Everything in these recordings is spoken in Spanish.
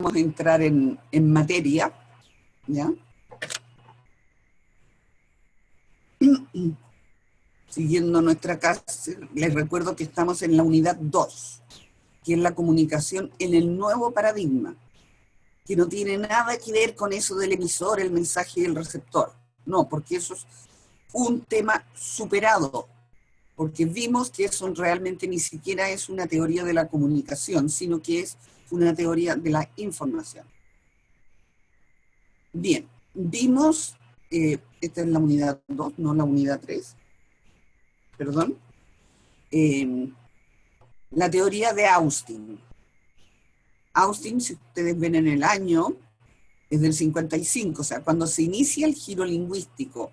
a entrar en materia, ¿ya? Siguiendo nuestra clase, les recuerdo que estamos en la unidad 2, que es la comunicación en el nuevo paradigma, que no tiene nada que ver con eso del emisor, el mensaje y el receptor. No, porque eso es un tema superado, porque vimos que eso realmente ni siquiera es una teoría de la comunicación, sino que es una teoría de la información. Bien, vimos, esta es la unidad 2, no la unidad 3, perdón, la teoría de Austin. Austin, si ustedes ven en el año, es del 55, o sea, cuando se inicia el giro lingüístico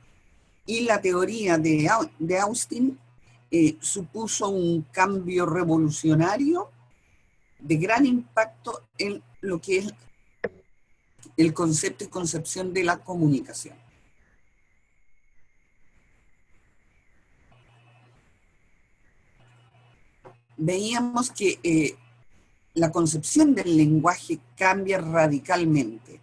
y la teoría de Austin supuso un cambio revolucionario de gran impacto en lo que es el concepto y concepción de la comunicación. Veíamos que la concepción del lenguaje cambia radicalmente,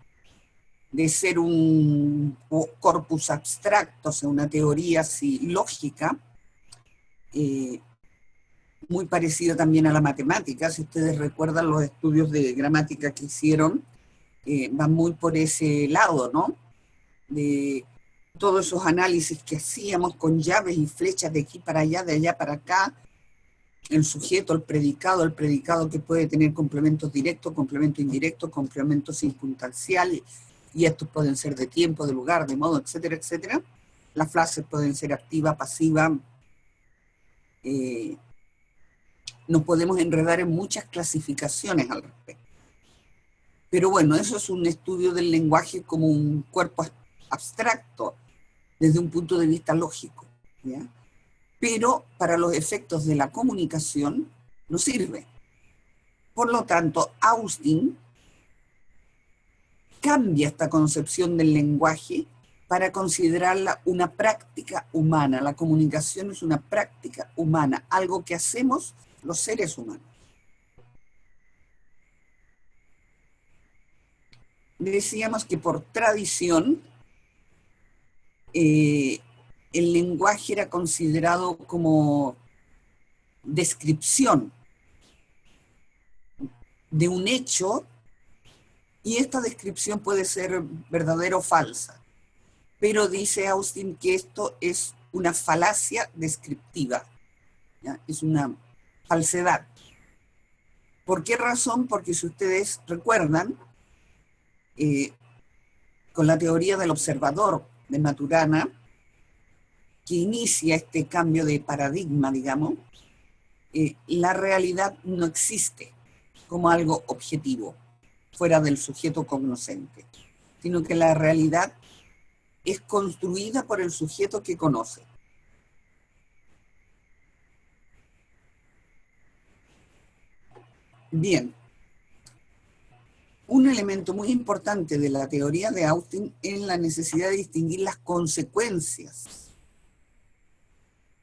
de ser un corpus abstracto, o sea, una teoría así lógica, muy parecida también a la matemática. Si ustedes recuerdan los estudios de gramática que hicieron, van muy por ese lado, ¿no? De todos esos análisis que hacíamos con llaves y flechas de aquí para allá, de allá para acá, el sujeto, el predicado que puede tener complementos directos, complementos indirectos, complementos circunstanciales, y estos pueden ser de tiempo, de lugar, de modo, etcétera, etcétera. Las frases pueden ser activa, pasiva. Nos podemos enredar en muchas clasificaciones al respecto. Pero bueno, eso es un estudio del lenguaje como un cuerpo abstracto desde un punto de vista lógico, ¿ya? Pero para los efectos de la comunicación no sirve. Por lo tanto, Austin cambia esta concepción del lenguaje para considerarla una práctica humana. La comunicación es una práctica humana, algo que hacemos los seres humanos. Decíamos que por tradición el lenguaje era considerado como descripción de un hecho, y esta descripción puede ser verdadera o falsa. Pero dice Austin que esto es una falacia descriptiva, ¿ya? Es una falsedad. ¿Por qué razón? Porque si ustedes recuerdan, con la teoría del observador de Maturana, que inicia este cambio de paradigma, digamos, la realidad no existe como algo objetivo, fuera del sujeto cognoscente, sino que la realidad es construida por el sujeto que conoce. Bien, un elemento muy importante de la teoría de Austin es la necesidad de distinguir las consecuencias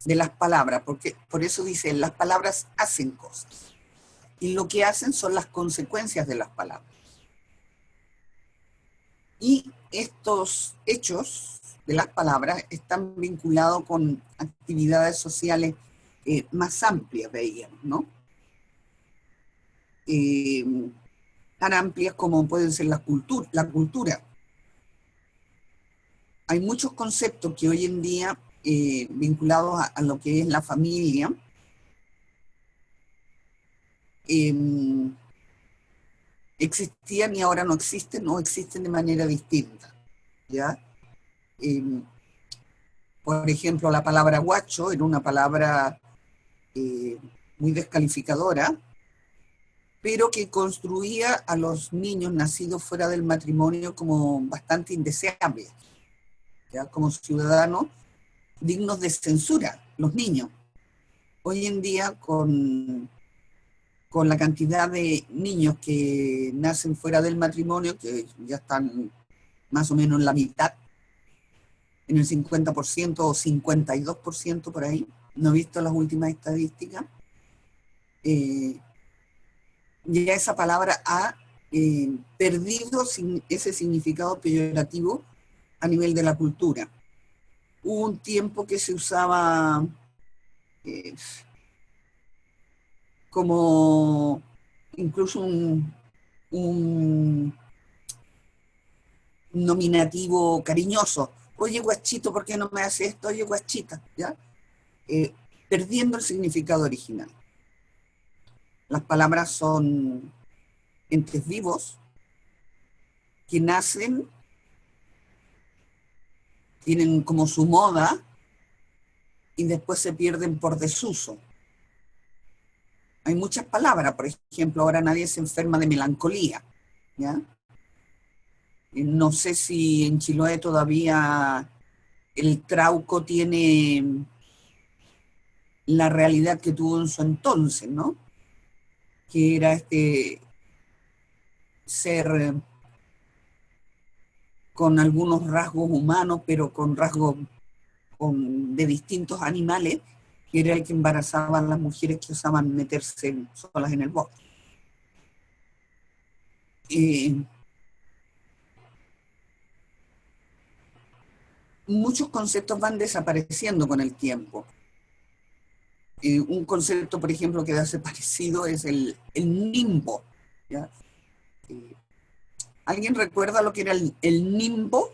de las palabras, porque por eso dice, las palabras hacen cosas, y lo que hacen son las consecuencias de las palabras. Y estos hechos de las palabras están vinculados con actividades sociales más amplias, veíamos, ¿no? Tan amplias como pueden ser la cultura. Hay muchos conceptos que hoy en día, vinculados a lo que es la familia, existían y ahora no existen, o existen de manera distinta, ¿ya? Por ejemplo, la palabra guacho era una palabra muy descalificadora, pero que construía a los niños nacidos fuera del matrimonio como bastante indeseables, ¿ya? Como ciudadanos dignos de censura, los niños. Hoy en día, con la cantidad de niños que nacen fuera del matrimonio, que ya están más o menos en la mitad, en el 50% o 52% por ahí, no he visto las últimas estadísticas, ya esa palabra ha perdido ese significado peyorativo a nivel de la cultura. Hubo un tiempo que se usaba eh, como incluso un nominativo cariñoso. Oye, guachito, ¿por qué no me haces esto? Oye, guachita, ¿ya? Eh, Perdiendo el significado original. Las palabras son entes vivos que nacen, tienen como su moda y después se pierden por desuso. Hay muchas palabras, por ejemplo, ahora nadie se enferma de melancolía, ¿ya? No sé si en Chiloé todavía el trauco tiene la realidad que tuvo en su entonces, ¿no? Que era ser con algunos rasgos humanos, pero con rasgos de distintos animales, que era el que embarazaba a las mujeres que osaban meterse solas en el bosque. Muchos conceptos van desapareciendo con el tiempo. Un concepto, por ejemplo, que ha desaparecido es el nimbo, ¿ya? ¿Alguien recuerda lo que era el nimbo?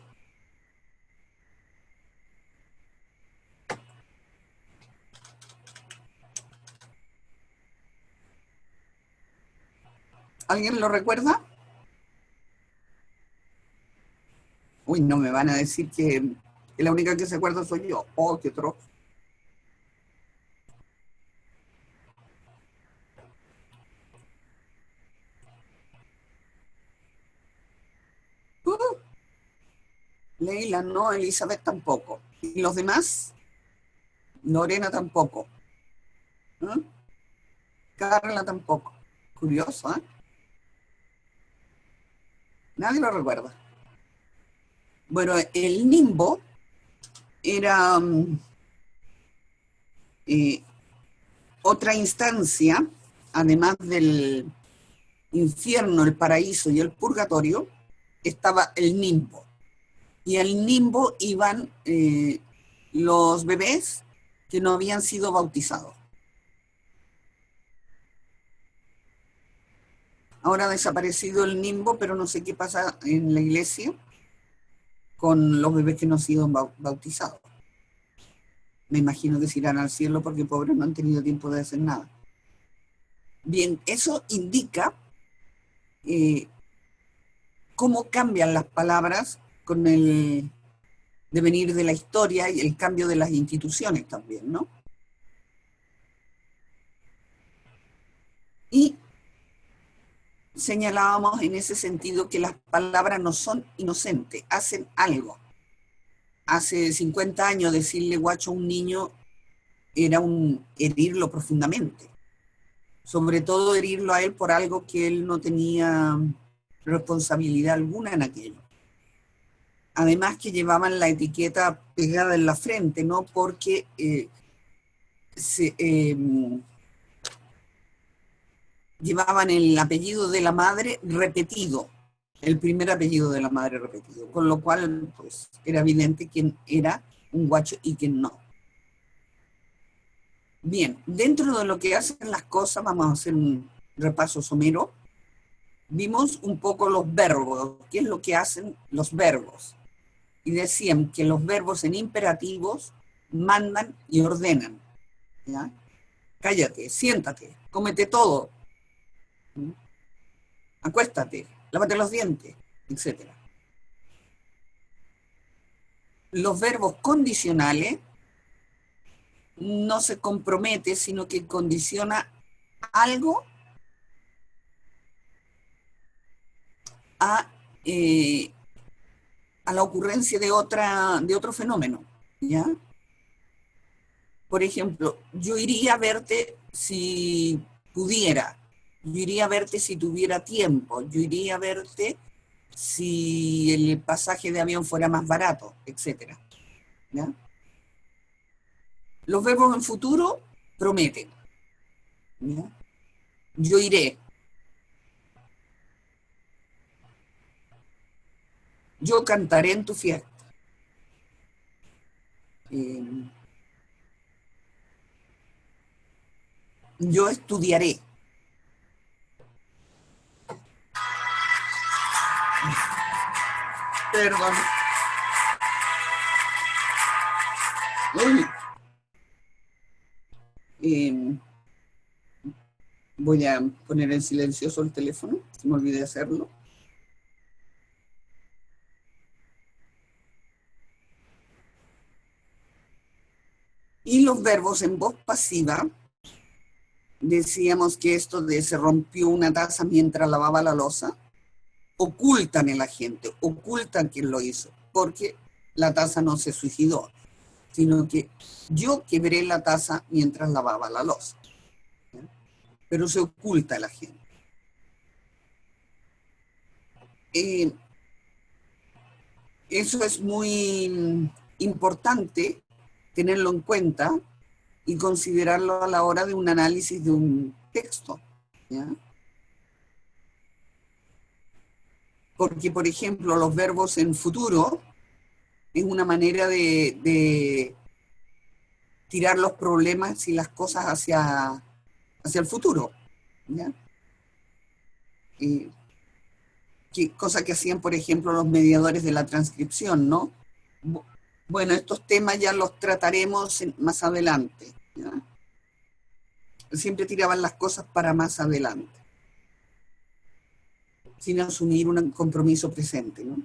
¿Alguien lo recuerda? Uy, no me van a decir que la única que se acuerda soy yo. Oh, qué otro. Leila no, Elizabeth tampoco. ¿Y los demás? Lorena tampoco. ¿Eh? Carla tampoco. Curioso, ¿eh? Nadie lo recuerda. Bueno, el nimbo era eh, otra instancia, además del infierno, el paraíso y el purgatorio, estaba el nimbo. Y al nimbo iban los bebés que no habían sido bautizados. Ahora ha desaparecido el nimbo, pero no sé qué pasa en la iglesia con los bebés que no han sido bautizados. Me imagino que se irán al cielo porque pobres no han tenido tiempo de hacer nada. Bien, eso indica cómo cambian las palabras con el devenir de la historia y el cambio de las instituciones también, ¿no? Y señalábamos en ese sentido que las palabras no son inocentes, hacen algo. Hace 50 años decirle guacho a un niño era herirlo profundamente. Sobre todo herirlo a él por algo que él no tenía responsabilidad alguna en aquello. Además que llevaban la etiqueta pegada en la frente, ¿no? Porque llevaban el apellido de la madre repetido, el primer apellido de la madre repetido, con lo cual pues, era evidente quién era un guacho y quién no. Bien, dentro de lo que hacen las cosas, vamos a hacer un repaso somero. Vimos un poco los verbos, qué es lo que hacen los verbos. Y decían que los verbos en imperativos mandan y ordenan. ¿Ya? Cállate, siéntate, cómete todo, acuéstate, lávate los dientes, etc. Los verbos condicionales no se compromete, sino que condiciona algo a, a la ocurrencia de otro fenómeno, ¿ya? Por ejemplo, yo iría a verte si pudiera, yo iría a verte si tuviera tiempo, yo iría a verte si el pasaje de avión fuera más barato, etc. ¿Ya? Los verbos en futuro prometen. ¿Ya? Yo iré. Yo cantaré en tu fiesta. Yo estudiaré. Perdón. Uy. Voy a poner en silencioso el teléfono, se me olvidé hacerlo. Y los verbos en voz pasiva, decíamos que esto de se rompió una taza mientras lavaba la loza, ocultan el agente, ocultan quién lo hizo, porque la taza no se suicidó, sino que yo quebré la taza mientras lavaba la loza. Pero se oculta el agente. Eso es muy importante tenerlo en cuenta y considerarlo a la hora de un análisis de un texto, ¿ya? Porque, por ejemplo, los verbos en futuro es una manera de tirar los problemas y las cosas hacia el futuro, ¿ya? Cosa que hacían, por ejemplo, los mediadores de la transcripción, ¿no? Bueno, estos temas ya los trataremos más adelante, ¿ya? Siempre tiraban las cosas para más adelante, sin asumir un compromiso presente, ¿no?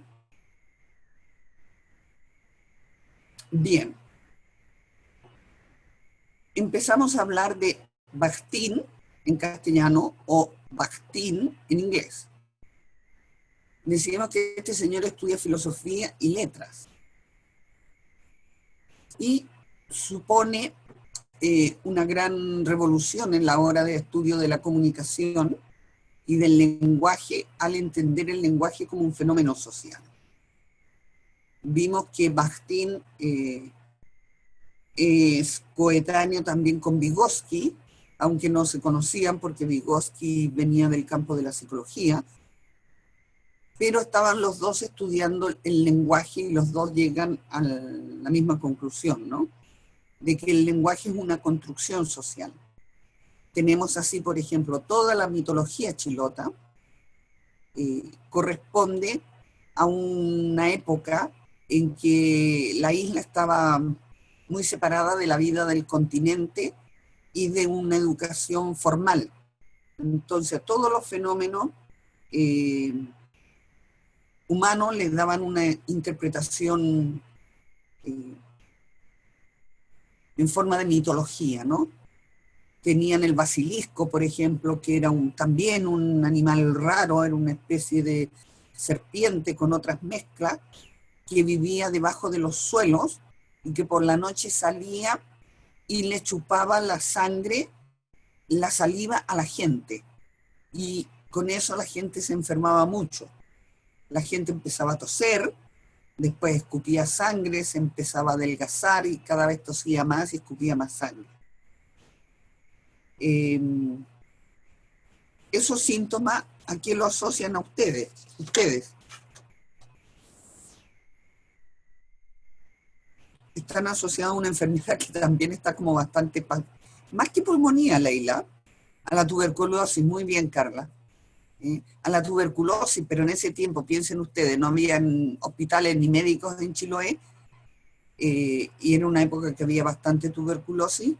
Bien. Empezamos a hablar de Bakhtin en castellano o Bakhtin en inglés. Decíamos que este señor estudia filosofía y letras y supone una gran revolución en la hora de estudio de la comunicación y del lenguaje al entender el lenguaje como un fenómeno social. Vimos que Bakhtin es coetáneo también con Vygotsky, aunque no se conocían porque Vygotsky venía del campo de la psicología, pero estaban los dos estudiando el lenguaje y los dos llegan a la misma conclusión, ¿no? De que el lenguaje es una construcción social. Tenemos así, por ejemplo, toda la mitología chilota corresponde a una época en que la isla estaba muy separada de la vida del continente y de una educación formal. Entonces, todos los fenómenos humanos les daban una interpretación en forma de mitología, ¿no? Tenían el basilisco, por ejemplo, que era también un animal raro, era una especie de serpiente con otras mezclas, que vivía debajo de los suelos y que por la noche salía y le chupaba la sangre, la saliva a la gente. Y con eso la gente se enfermaba mucho. La gente empezaba a toser, después escupía sangre, se empezaba a adelgazar y cada vez tosía más y escupía más sangre. Esos síntomas, ¿a qué lo asocian a ustedes? Están asociados a una enfermedad que también está como bastante, más que pulmonía, Leila, a la tuberculosis. Muy bien, Carla. A la tuberculosis, pero en ese tiempo, piensen ustedes, no habían hospitales ni médicos en Chiloé, y era una época que había bastante tuberculosis,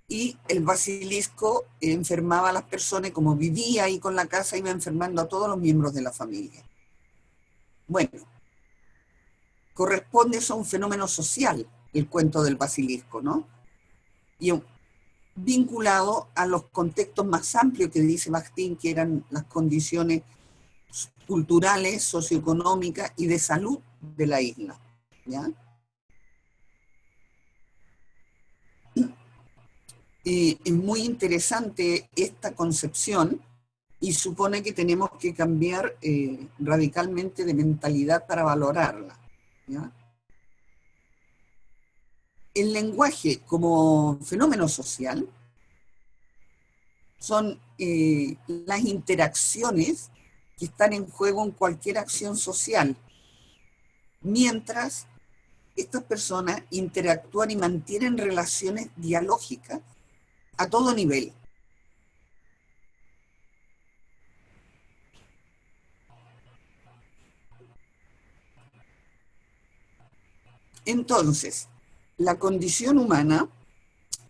y el basilisco enfermaba a las personas, y como vivía ahí con la casa, iba enfermando a todos los miembros de la familia. Bueno, corresponde eso a un fenómeno social, el cuento del basilisco, ¿no? Y vinculado a los contextos más amplios que dice Bakhtin, que eran las condiciones culturales, socioeconómicas y de salud de la isla, ¿ya? Es muy interesante esta concepción y supone que tenemos que cambiar radicalmente de mentalidad para valorarla, ¿ya? El lenguaje como fenómeno social son las interacciones que están en juego en cualquier acción social, mientras estas personas interactúan y mantienen relaciones dialógicas a todo nivel. Entonces, la condición humana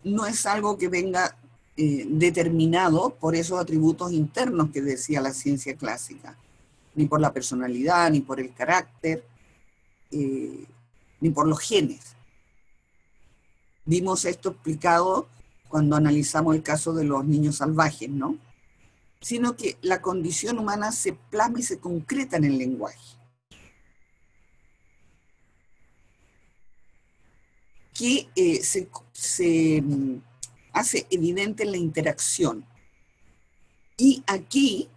no es algo que venga determinado por esos atributos internos que decía la ciencia clásica, ni por la personalidad, ni por el carácter, ni por los genes. Vimos esto explicado cuando analizamos el caso de los niños salvajes, ¿no? Sino que la condición humana se plasma y se concreta en el lenguaje, que se hace evidente en la interacción. Y aquí,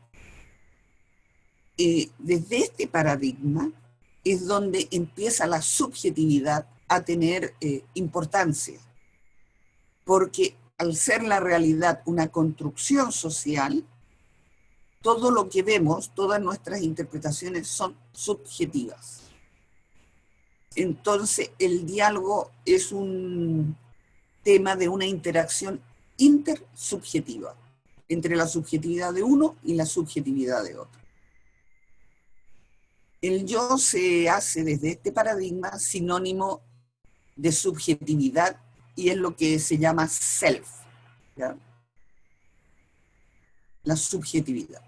desde este paradigma, es donde empieza la subjetividad a tener importancia, porque al ser la realidad una construcción social, todo lo que vemos, todas nuestras interpretaciones son subjetivas. Entonces, el diálogo es un tema de una interacción intersubjetiva entre la subjetividad de uno y la subjetividad de otro. El yo se hace desde este paradigma sinónimo de subjetividad y es lo que se llama self, ¿ya? La subjetividad.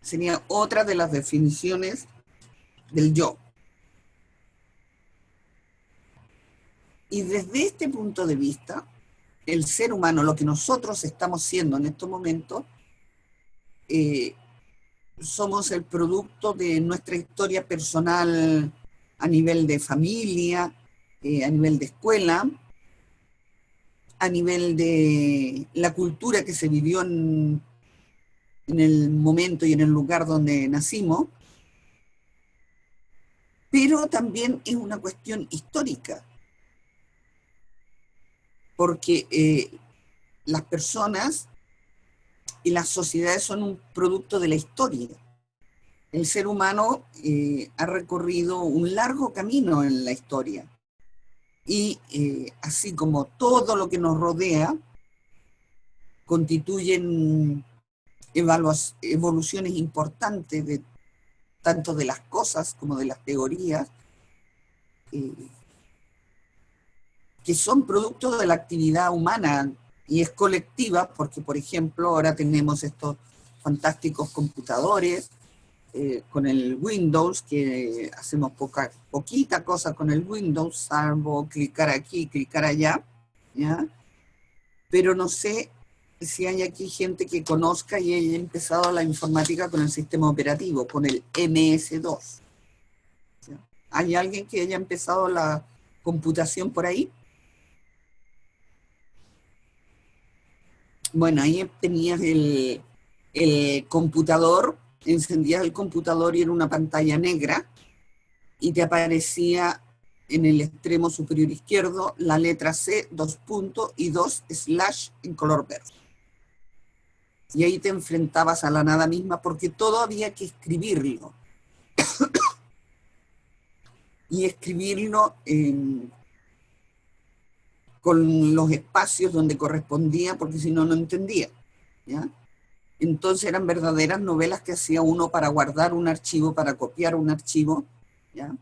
Sería otra de las definiciones del yo. Y desde este punto de vista, el ser humano, lo que nosotros estamos siendo en estos momentos, somos el producto de nuestra historia personal a nivel de familia, a nivel de escuela, a nivel de la cultura que se vivió en el momento y en el lugar donde nacimos, pero también es una cuestión histórica, porque las personas y las sociedades son un producto de la historia. El ser humano ha recorrido un largo camino en la historia, y así como todo lo que nos rodea, constituyen evoluciones importantes de tanto de las cosas como de las teorías, que son producto de la actividad humana y es colectiva, porque por ejemplo ahora tenemos estos fantásticos computadores con el Windows, que hacemos poquita cosa con el Windows, salvo clicar aquí, clicar allá, ¿ya? Pero no sé si hay aquí gente que conozca y haya empezado la informática con el sistema operativo, con el MS-2. ¿Ya? ¿Hay alguien que haya empezado la computación por ahí? Bueno, ahí tenías el computador, encendías el computador y era una pantalla negra, y te aparecía en el extremo superior izquierdo la letra C, 2 puntos y 2 slash en color verde. Y ahí te enfrentabas a la nada misma porque todo había que escribirlo. Y escribirlo con los espacios donde correspondía, porque si no, no entendía, ¿ya? Entonces eran verdaderas novelas que hacía uno para guardar un archivo, para copiar un archivo, ¿ya?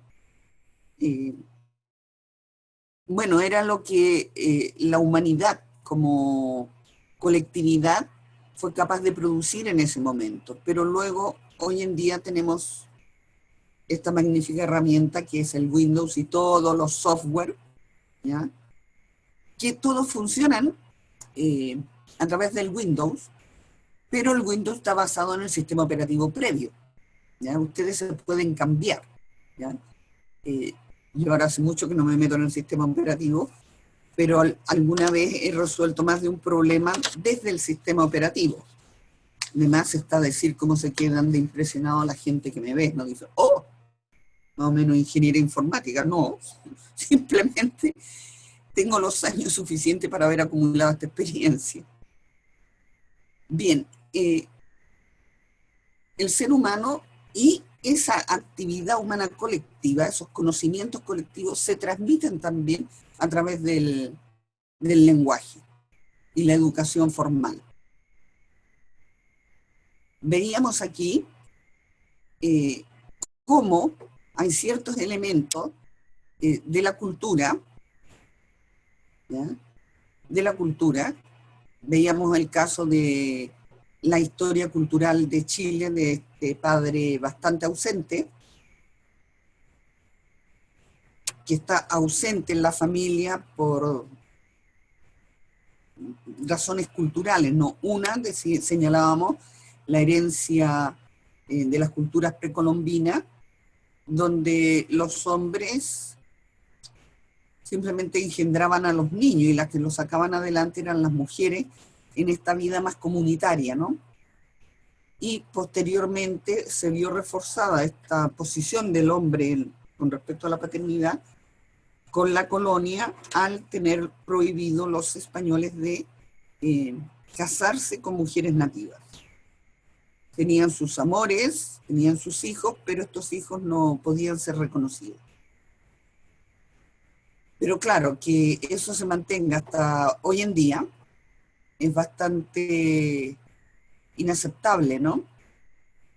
Bueno, era lo que la humanidad como colectividad fue capaz de producir en ese momento, pero luego, hoy en día tenemos esta magnífica herramienta que es el Windows y todos los software, ¿ya? Que todos funcionan a través del Windows, pero el Windows está basado en el sistema operativo previo, ¿ya? Ustedes se pueden cambiar, ¿ya? Yo ahora hace mucho que no me meto en el sistema operativo, pero alguna vez he resuelto más de un problema desde el sistema operativo. Además está decir cómo se quedan de impresionado la gente que me ve, no dice, oh, más o menos ingeniería informática, no, simplemente tengo los años suficientes para haber acumulado esta experiencia. Bien, el ser humano Y esa actividad humana colectiva, esos conocimientos colectivos, se transmiten también a través del lenguaje y la educación formal. Veíamos aquí cómo hay ciertos elementos de la cultura, ¿ya? De la cultura. Veíamos el caso de la historia cultural de Chile, de este padre bastante ausente, que está ausente en la familia por razones culturales, ¿no? Una, señalábamos, la herencia de las culturas precolombinas, donde los hombres simplemente engendraban a los niños y las que los sacaban adelante eran las mujeres en esta vida más comunitaria, ¿no? Y posteriormente se vio reforzada esta posición del hombre con respecto a la paternidad con la colonia al tener prohibido los españoles de casarse con mujeres nativas. Tenían sus amores, tenían sus hijos, pero estos hijos no podían ser reconocidos. Pero claro, que eso se mantenga hasta hoy en día es bastante inaceptable, ¿no?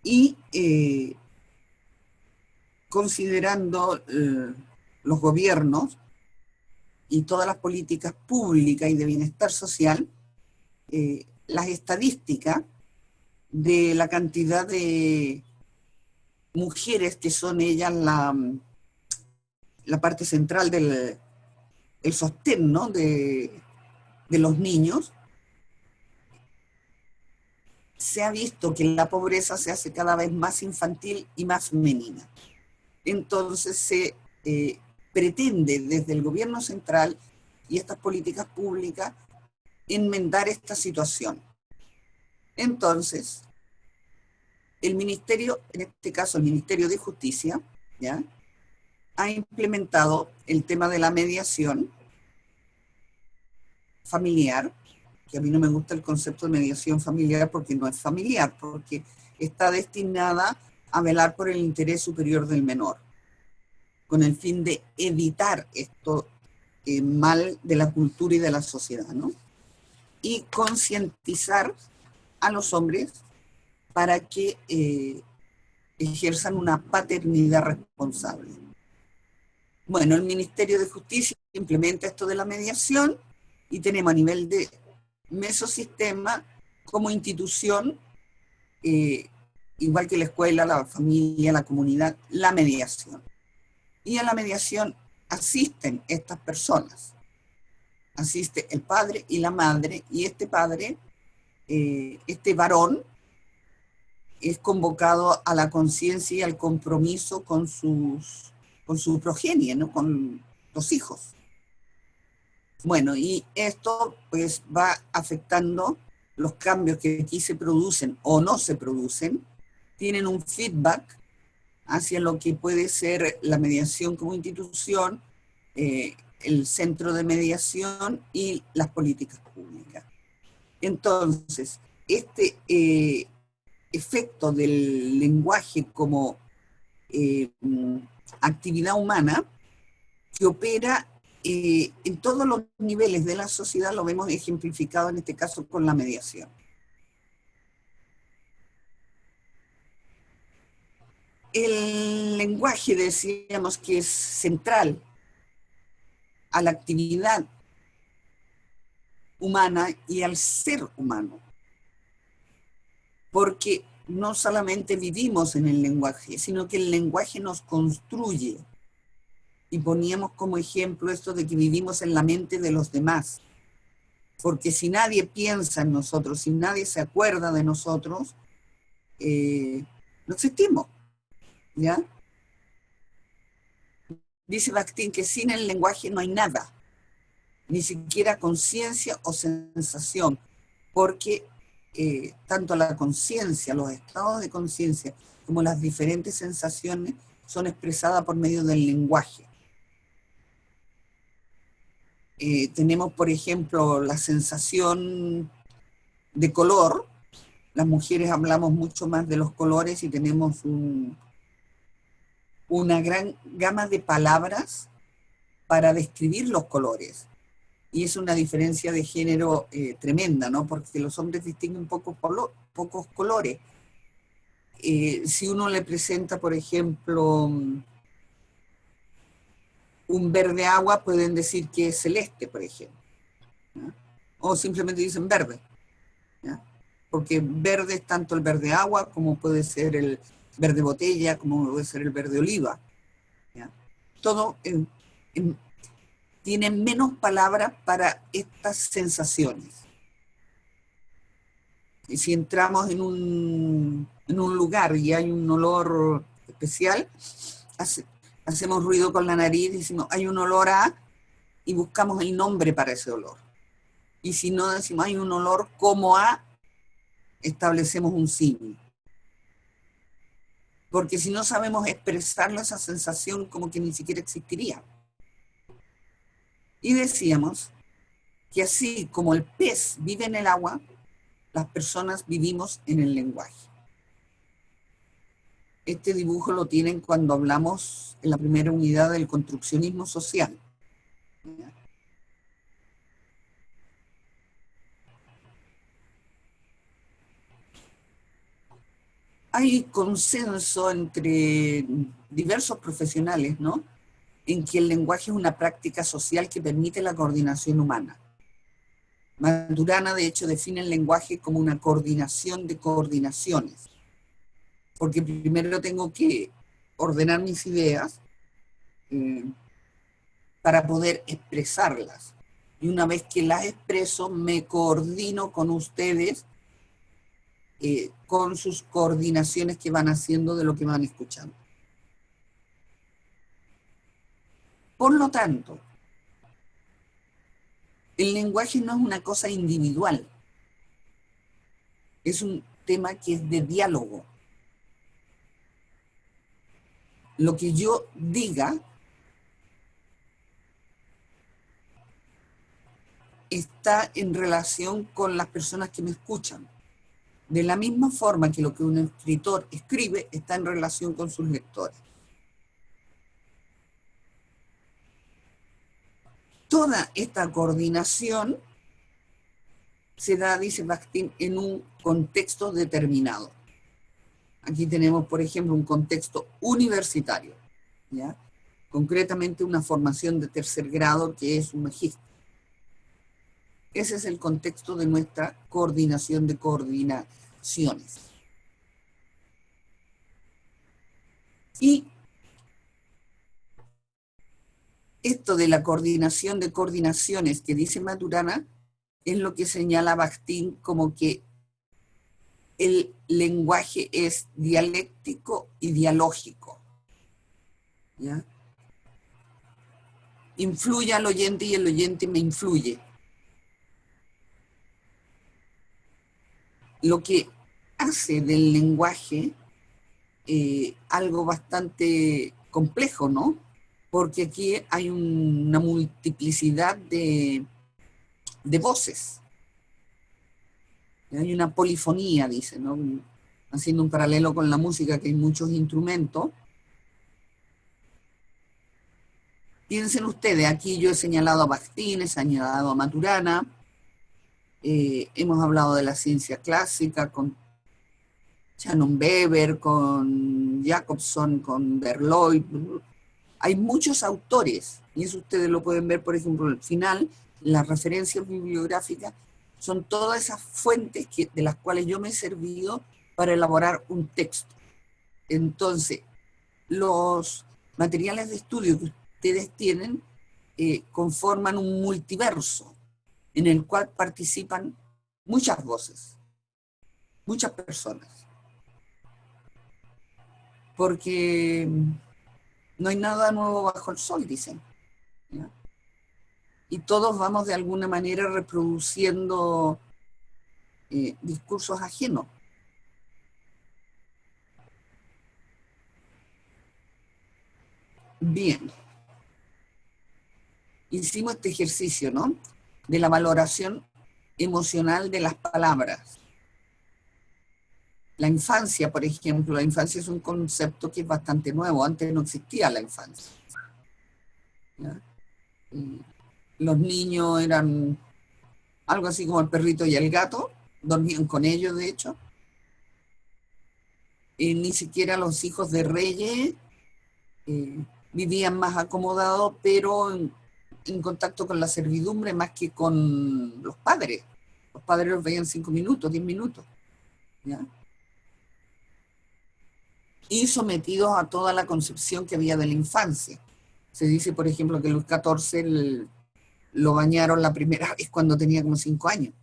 Y considerando los gobiernos y todas las políticas públicas y de bienestar social, las estadísticas de la cantidad de mujeres que son ellas la parte central del el sostén, ¿no? de los niños, se ha visto que la pobreza se hace cada vez más infantil y más femenina. Entonces se pretende desde el gobierno central y estas políticas públicas enmendar esta situación. Entonces, el ministerio, en este caso el Ministerio de Justicia, ¿ya?, ha implementado el tema de la mediación familiar, que a mí no me gusta el concepto de mediación familiar porque no es familiar, porque está destinada a velar por el interés superior del menor, con el fin de evitar esto mal de la cultura y de la sociedad, ¿no? Y concientizar a los hombres para que ejerzan una paternidad responsable. Bueno, el Ministerio de Justicia implementa esto de la mediación y tenemos a nivel de mesosistema como institución, igual que la escuela, la familia, la comunidad, la mediación. Y a la mediación asisten estas personas. Asiste el padre y la madre, y este padre, este varón, es convocado a la conciencia y al compromiso con su progenie, ¿no?, con los hijos. Bueno, y esto pues va afectando los cambios que aquí se producen o no se producen, tienen un feedback hacia lo que puede ser la mediación como institución, el centro de mediación y las políticas públicas. Entonces, este efecto del lenguaje como actividad humana que opera en todos los niveles de la sociedad, lo vemos ejemplificado en este caso con la mediación. El lenguaje, decíamos que es central a la actividad humana y al ser humano, porque no solamente vivimos en el lenguaje, sino que el lenguaje nos construye. Y poníamos como ejemplo esto de que vivimos en la mente de los demás, porque si nadie piensa en nosotros, si nadie se acuerda de nosotros, no existimos, ¿ya? Dice Bakhtin que sin el lenguaje no hay nada, ni siquiera conciencia o sensación, porque tanto la conciencia, los estados de conciencia, como las diferentes sensaciones son expresadas por medio del lenguaje. Tenemos, por ejemplo, la sensación de color, las mujeres hablamos mucho más de los colores y tenemos una gran gama de palabras para describir los colores. Y es una diferencia de género tremenda, ¿no? Porque los hombres distinguen pocos colores. Si uno le presenta, por ejemplo, un verde agua, pueden decir que es celeste, por ejemplo, ¿ya? O simplemente dicen verde, ¿ya? Porque verde es tanto el verde agua como puede ser el verde botella, como puede ser el verde oliva, ¿ya? Todo tiene menos palabras para estas sensaciones. Y si entramos en un lugar y hay un olor especial, hacemos ruido con la nariz, decimos, hay un olor a, y buscamos el nombre para ese olor. Y si no decimos, hay un olor como a, establecemos un símil. Porque si no sabemos expresarlo, esa sensación como que ni siquiera existiría. Y decíamos que así como el pez vive en el agua, las personas vivimos en el lenguaje. Este dibujo lo tienen cuando hablamos en la primera unidad del construccionismo social. Hay consenso entre diversos profesionales, ¿no?, en que el lenguaje es una práctica social que permite la coordinación humana. Maturana, de hecho, define el lenguaje como una coordinación de coordinaciones, porque primero tengo que ordenar mis ideas para poder expresarlas. Y una vez que las expreso, me coordino con ustedes, con sus coordinaciones que van haciendo de lo que van escuchando. Por lo tanto, el lenguaje no es una cosa individual, es un tema que es de diálogo. Lo que yo diga está en relación con las personas que me escuchan. De la misma forma que lo que un escritor escribe está en relación con sus lectores. Toda esta coordinación se da, dice Bakhtin, en un contexto determinado. Aquí tenemos, por ejemplo, un contexto universitario, ¿ya? Concretamente una formación de tercer grado que es un magíster. Ese es el contexto de nuestra coordinación de coordinaciones. Y esto de la coordinación de coordinaciones que dice Maturana es lo que señala Bakhtin como que el lenguaje es dialéctico y dialógico, ¿ya? Influye al oyente y el oyente me influye. Lo que hace del lenguaje algo bastante complejo, ¿no? Porque aquí hay una multiplicidad de voces. Hay una polifonía, dice, ¿no? Haciendo un paralelo con la música, que hay muchos instrumentos. Piensen ustedes, aquí yo he señalado a Bakhtin, he señalado a Maturana, hemos hablado de la ciencia clásica con Shannon Weber, con Jacobson, con Berloy. Hay muchos autores, y eso ustedes lo pueden ver, por ejemplo, al final, las referencias bibliográficas son todas esas fuentes de las cuales yo me he servido para elaborar un texto. Entonces, los materiales de estudio que ustedes tienen conforman un multiverso en el cual participan muchas voces, muchas personas. Porque no hay nada nuevo bajo el sol, dicen, ¿ya? Y todos vamos de alguna manera reproduciendo discursos ajenos. Bien. Hicimos este ejercicio, ¿no?, de la valoración emocional de las palabras. La infancia, por ejemplo, la infancia es un concepto que es bastante nuevo, antes no existía la infancia, ¿ya? Y los niños eran algo así como el perrito y el gato, dormían con ellos de hecho, y ni siquiera los hijos de reyes eh, vivían más acomodados, pero en contacto con la servidumbre más que con los padres. Los padres los veían 5 minutos, 10 minutos, ¿ya? Y sometidos a toda la concepción que había de la infancia. Se dice, por ejemplo, que Luis XIV lo bañaron la primera vez cuando tenía como 5 años.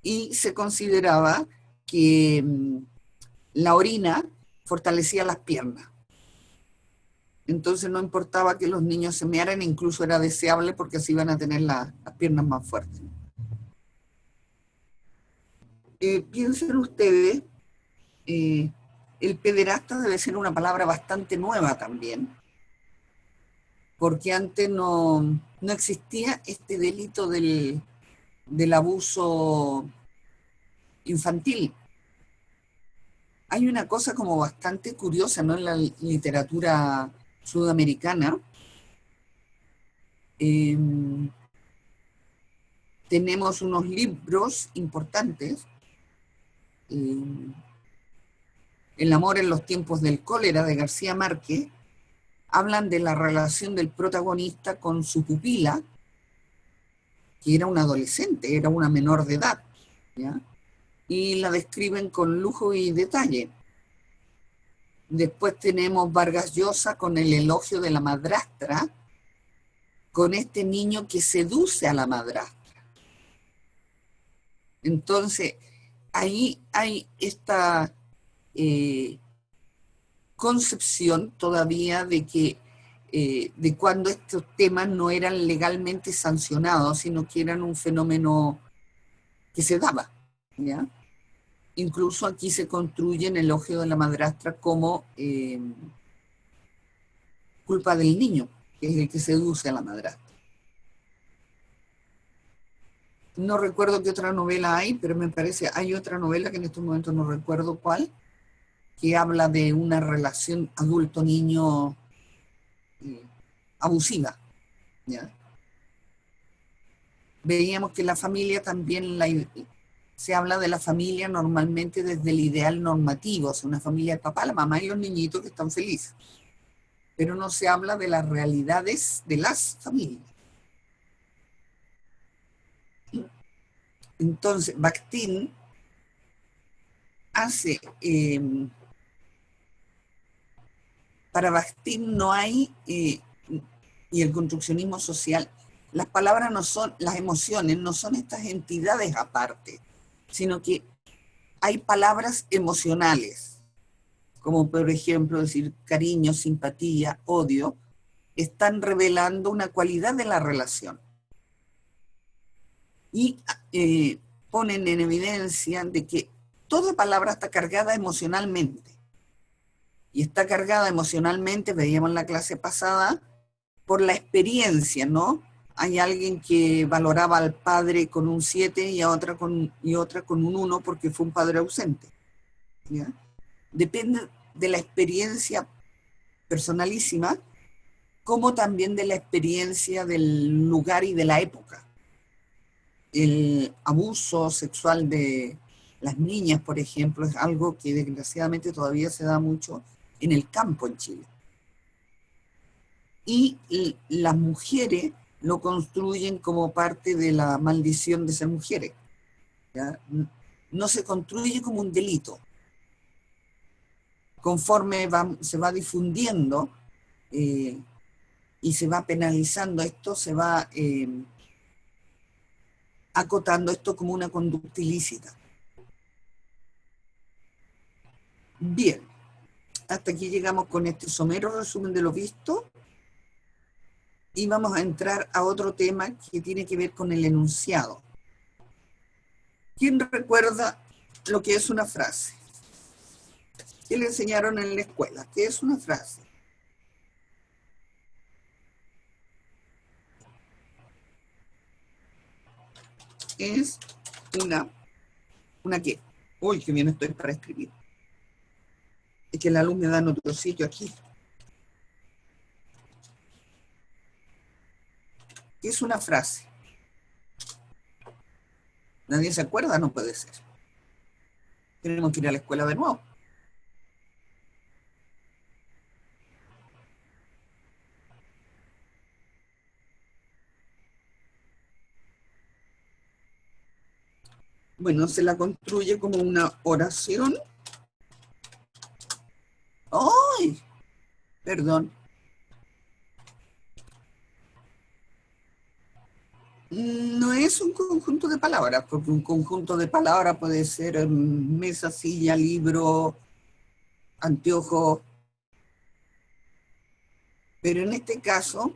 Y se consideraba que la orina fortalecía las piernas. Entonces no importaba que los niños se mearan, incluso era deseable porque así iban a tener las piernas más fuertes. Piensen ustedes, eh, el pederasta debe ser una palabra bastante nueva también, porque antes no existía este delito del abuso infantil. Hay una cosa como bastante curiosa, ¿no? En la literatura sudamericana, eh, tenemos unos libros importantes, eh, El amor en los tiempos del cólera de García Márquez, hablan de la relación del protagonista con su pupila, que era una adolescente, era una menor de edad, ¿ya? Y la describen con lujo y detalle. Después tenemos Vargas Llosa con el elogio de la madrastra, con este niño que seduce a la madrastra. Entonces, ahí hay esta concepción todavía de que de cuando estos temas no eran legalmente sancionados, sino que eran un fenómeno que se daba, ¿ya? Incluso aquí se construye en el elogio de la madrastra como culpa del niño, que es el que seduce a la madrastra. No recuerdo qué otra novela hay, pero me parece, hay otra novela que en estos momentos no recuerdo cuál, que habla de una relación adulto-niño abusiva, ¿ya? Veíamos que la familia también, se habla de la familia normalmente desde el ideal normativo, o sea, una familia de papá, la mamá y los niñitos que están felices, pero no se habla de las realidades de las familias. Entonces, Bakhtin hace, para Bakhtin no hay, y el construccionismo social, las palabras no son, las emociones no son estas entidades aparte, sino que hay palabras emocionales, como por ejemplo decir cariño, simpatía, odio, están revelando una cualidad de la relación. Y ponen en evidencia de que toda palabra está cargada emocionalmente. Y está cargada emocionalmente, veíamos en la clase pasada, por la experiencia, ¿no? Hay alguien que valoraba al padre con un 7 y otra con un 1 porque fue un padre ausente, ¿ya? Depende de la experiencia personalísima, como también de la experiencia del lugar y de la época. El abuso sexual de las niñas, por ejemplo, es algo que desgraciadamente todavía se da mucho en el campo en Chile. Y las mujeres lo construyen como parte de la maldición de ser mujeres, ¿ya? No se construye como un delito. Conforme se va difundiendo y se va penalizando esto, se va acotando esto como una conducta ilícita. Bien, hasta aquí llegamos con este somero resumen de lo visto y vamos a entrar a otro tema que tiene que ver con el enunciado. ¿Quién recuerda lo que es una frase? ¿Qué le enseñaron en la escuela? ¿Qué es una frase? Es ¿una qué? Uy, qué bien estoy para escribir. Es que la luz me da en otro sitio aquí. ¿Qué es una frase? ¿Nadie se acuerda? No puede ser. Tenemos que ir a la escuela de nuevo. Bueno, se la construye como una oración. ¡Ay! Perdón. No es un conjunto de palabras, porque un conjunto de palabras puede ser mesa, silla, libro, anteojo, pero en este caso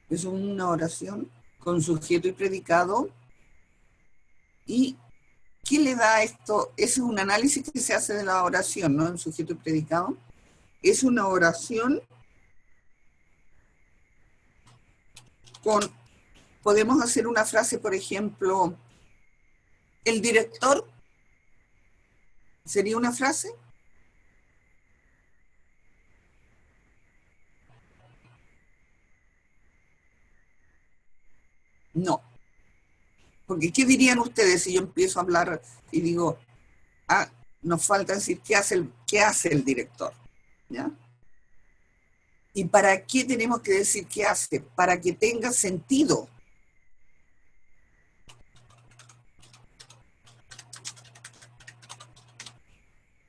es una oración con sujeto y predicado. ¿Y qué le da esto? Ese es un análisis que se hace de la oración, ¿no? En sujeto y predicado. Es una oración con, podemos hacer una frase, por ejemplo, el director, ¿sería una frase? No. Porque ¿qué dirían ustedes si yo empiezo a hablar y digo, ah, nos falta decir qué hace el director? ¿Ya? ¿Y para qué tenemos que decir qué hace? Para que tenga sentido.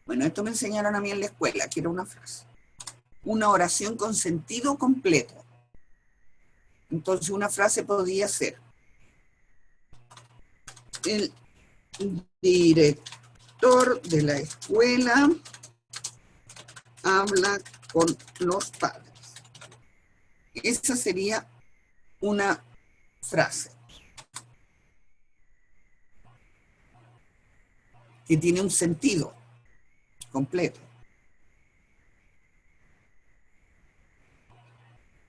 Bueno, esto me enseñaron a mí en la escuela, que era una frase. Una oración con sentido completo. Entonces una frase podría ser, el director de la escuela habla con los padres. Esa sería una frase que tiene un sentido completo.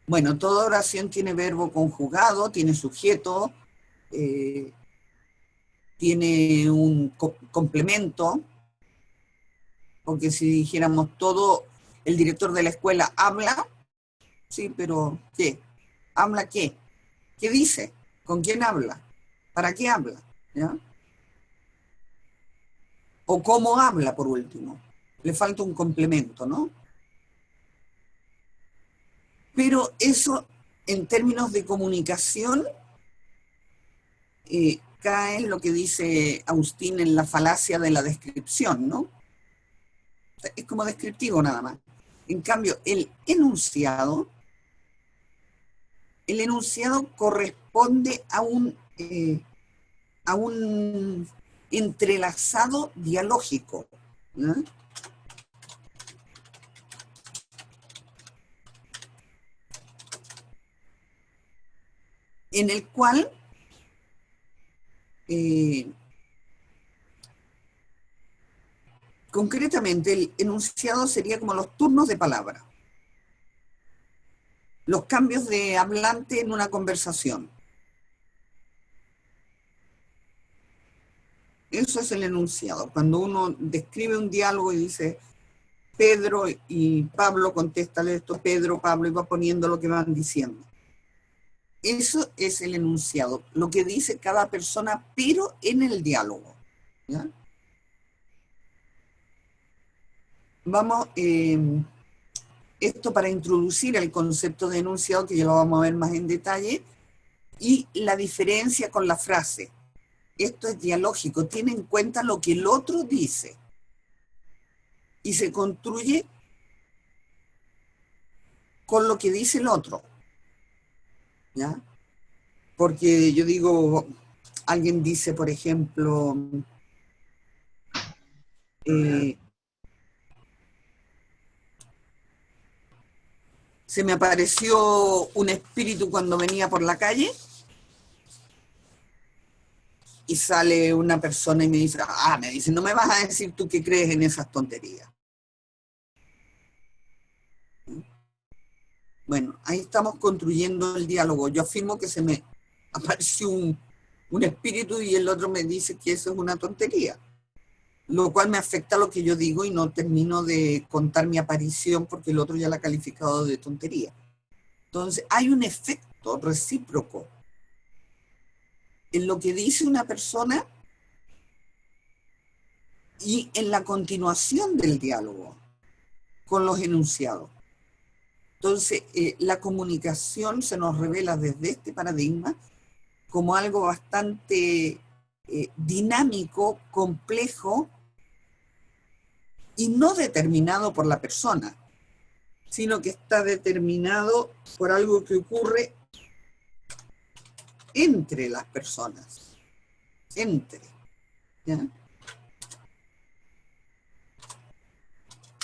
Bueno, toda oración tiene verbo conjugado, tiene sujeto, tiene un complemento, porque si dijéramos todo, el director de la escuela habla, sí, pero ¿qué? ¿Habla qué? ¿Qué dice? ¿Con quién habla? ¿Para qué habla? ¿Ya? O cómo habla, por último. Le falta un complemento, ¿no? Pero eso, en términos de comunicación, cae en lo que dice Agustín en la falacia de la descripción, ¿no? Es como descriptivo nada más. En cambio, el enunciado corresponde a un entrelazado dialógico, ¿no? En el cual concretamente el enunciado sería como los turnos de palabra, los cambios de hablante en una conversación. Eso es el enunciado. Cuando uno describe un diálogo y dice Pedro y Pablo, contéstale esto, Pedro, Pablo, y va poniendo lo que van diciendo. Eso es el enunciado, lo que dice cada persona, pero en el diálogo. ¿Ya? Vamos, esto para introducir el concepto de enunciado, que ya lo vamos a ver más en detalle, y la diferencia con la frase. Esto es dialógico, tiene en cuenta lo que el otro dice y se construye con lo que dice el otro. ¿Ya? Porque yo digo, alguien dice, por ejemplo, se me apareció un espíritu cuando venía por la calle, y sale una persona y me dice, no me vas a decir tú que crees en esas tonterías. Bueno, ahí estamos construyendo el diálogo. Yo afirmo que se me apareció un espíritu y el otro me dice que eso es una tontería. lo cual me afecta lo que yo digo y no termino de contar mi aparición porque el otro ya la ha calificado de tontería. Entonces, hay un efecto recíproco en lo que dice una persona y en la continuación del diálogo con los enunciados. Entonces, la comunicación se nos revela desde este paradigma como algo bastante dinámico, complejo y no determinado por la persona, sino que está determinado por algo que ocurre entre las personas, entre, ¿ya?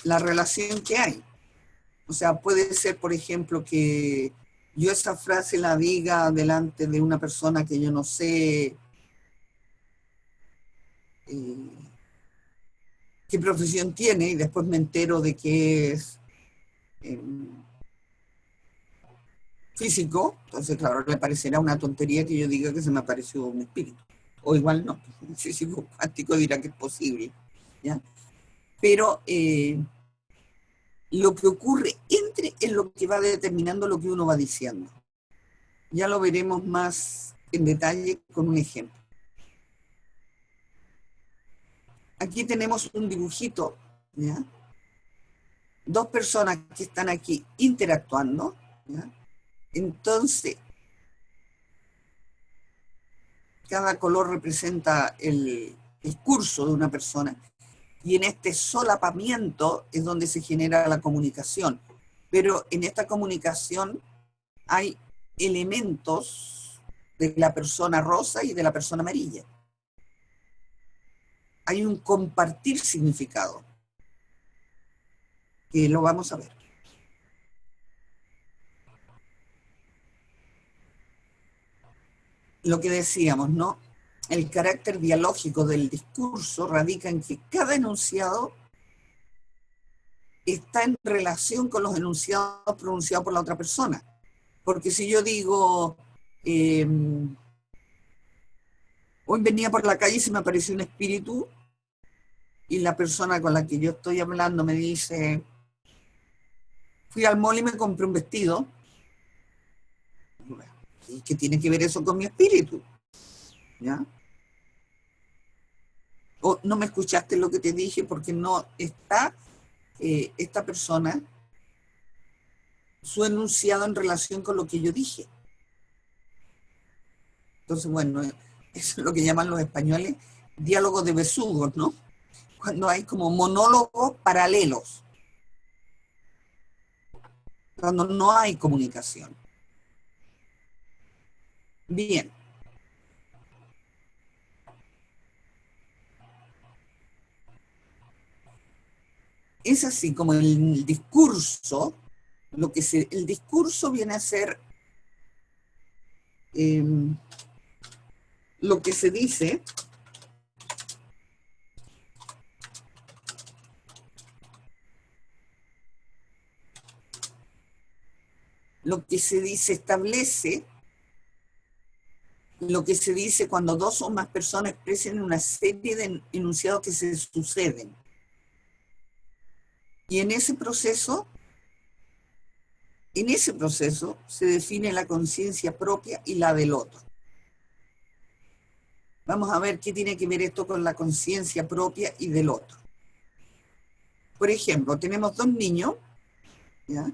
La relación que hay. O sea, puede ser, por ejemplo, que yo esa frase la diga delante de una persona que yo no sé qué profesión tiene y después me entero de que es físico, entonces claro, le parecerá una tontería que yo diga que se me apareció un espíritu. O igual no, el físico cuántico dirá que es posible, ¿ya? Pero lo que ocurre entre es lo que va determinando lo que uno va diciendo. Ya lo veremos más en detalle con un ejemplo. Aquí tenemos un dibujito, ¿ya? Dos personas que están aquí interactuando, ¿ya? Entonces, cada color representa el discurso de una persona y en este solapamiento es donde se genera la comunicación. Pero en esta comunicación hay elementos de la persona rosa y de la persona amarilla. Hay un compartir significado, que lo vamos a ver. Lo que decíamos, ¿no? El carácter dialógico del discurso radica en que cada enunciado está en relación con los enunciados pronunciados por la otra persona. Porque si yo digo, hoy venía por la calle y se me apareció un espíritu, y la persona con la que yo estoy hablando me dice, fui al mall y me compré un vestido. ¿Y qué tiene que ver eso con mi espíritu? ¿Ya? O no me escuchaste lo que te dije porque no está esta persona, su enunciado en relación con lo que yo dije. Entonces, bueno, eso es lo que llaman los españoles diálogos de besugos, ¿no? Cuando hay como monólogos paralelos, cuando no hay comunicación. Bien. Es así como el discurso, el discurso viene a ser lo que se dice establece lo que se dice cuando dos o más personas expresan una serie de enunciados que se suceden. Y en ese proceso se define la conciencia propia y la del otro. Vamos a ver qué tiene que ver esto con la conciencia propia y del otro. Por ejemplo, tenemos dos niños, ¿ya?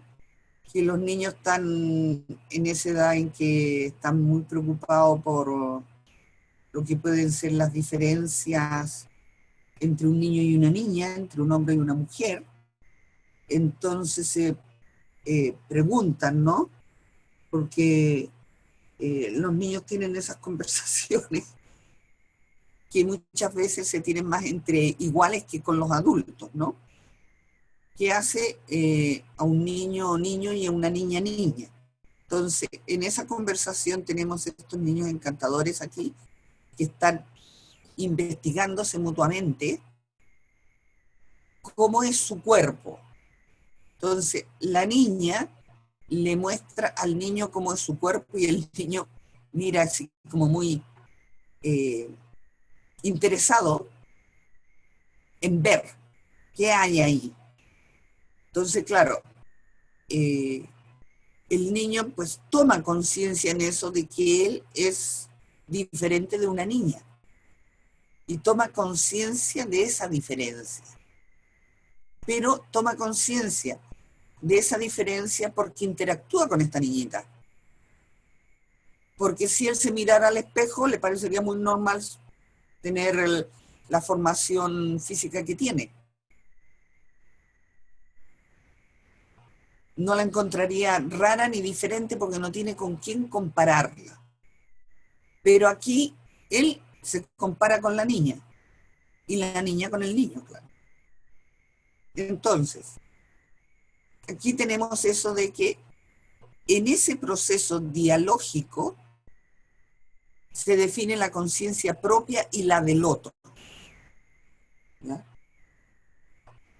Que los niños están en esa edad en que están muy preocupados por lo que pueden ser las diferencias entre un niño y una niña, entre un hombre y una mujer. Entonces se preguntan, ¿no? Porque los niños tienen esas conversaciones que muchas veces se tienen más entre iguales que con los adultos, ¿no? ¿Qué hace a un niño niño y a una niña niña? Entonces, en esa conversación tenemos estos niños encantadores aquí que están investigándose mutuamente cómo es su cuerpo. Entonces, la niña le muestra al niño cómo es su cuerpo y el niño mira así como muy interesado en ver qué hay ahí. Entonces, claro, el niño pues toma conciencia en eso de que él es diferente de una niña y toma conciencia de esa diferencia, pero toma conciencia de esa diferencia porque interactúa con esta niñita. Porque si él se mirara al espejo, le parecería muy normal tener la formación física que tiene. No la encontraría rara ni diferente porque no tiene con quién compararla. Pero aquí él se compara con la niña y la niña con el niño, claro. Entonces, aquí tenemos eso de que en ese proceso dialógico se define la conciencia propia y la del otro. ¿Ya?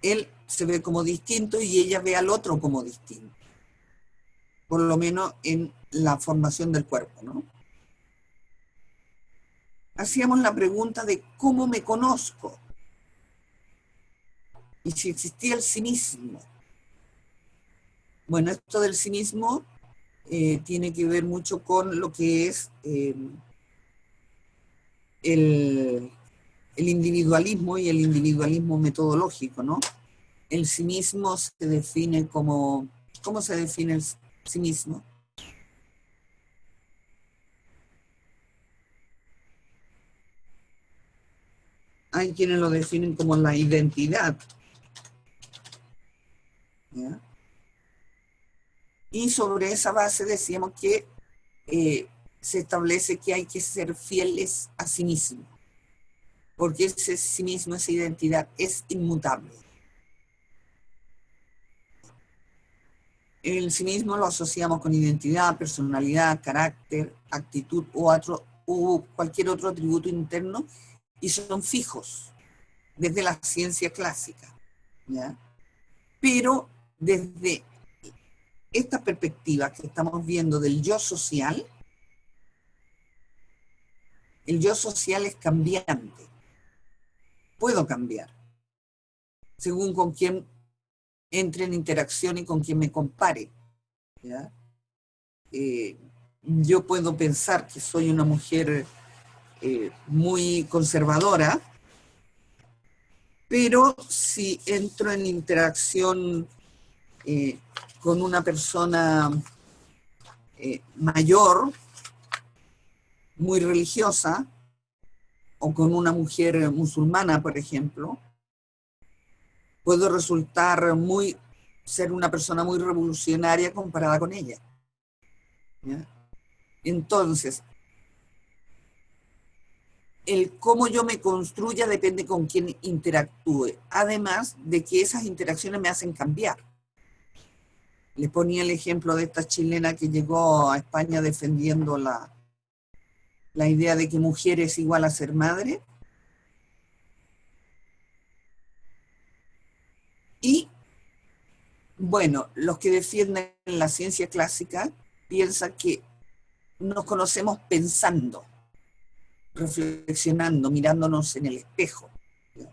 Él se ve como distinto y ella ve al otro como distinto, por lo menos en la formación del cuerpo, ¿no? Hacíamos la pregunta de cómo me conozco y si existía el sí mismo. Bueno, esto del sí mismo tiene que ver mucho con lo que es el, el individualismo y el individualismo metodológico, ¿no? El sí mismo se define como, ¿cómo se define el sí mismo? Hay quienes lo definen como la identidad, ¿ya? Y sobre esa base decíamos que eh, se establece que hay que ser fieles a sí mismo, porque ese sí mismo, esa identidad es inmutable. El sí mismo lo asociamos con identidad, personalidad, carácter, actitud o cualquier otro atributo interno y son fijos desde la ciencia clásica, ¿ya? Pero desde esta perspectiva que estamos viendo del yo social, el yo social es cambiante. Puedo cambiar según con quién entre en interacción y con quién me compare, ¿ya? Eh, yo puedo pensar que soy una mujer muy conservadora, pero si entro en interacción eh, con una persona mayor, muy religiosa, o con una mujer musulmana, por ejemplo, puedo resultar ser una persona muy revolucionaria comparada con ella, ¿ya? Entonces, el cómo yo me construya depende con quién interactúe, además de que esas interacciones me hacen cambiar. Le ponía el ejemplo de esta chilena que llegó a España defendiendo la idea de que mujer es igual a ser madre, y bueno, los que defienden la ciencia clásica piensan que nos conocemos pensando, reflexionando, mirándonos en el espejo, ¿ya?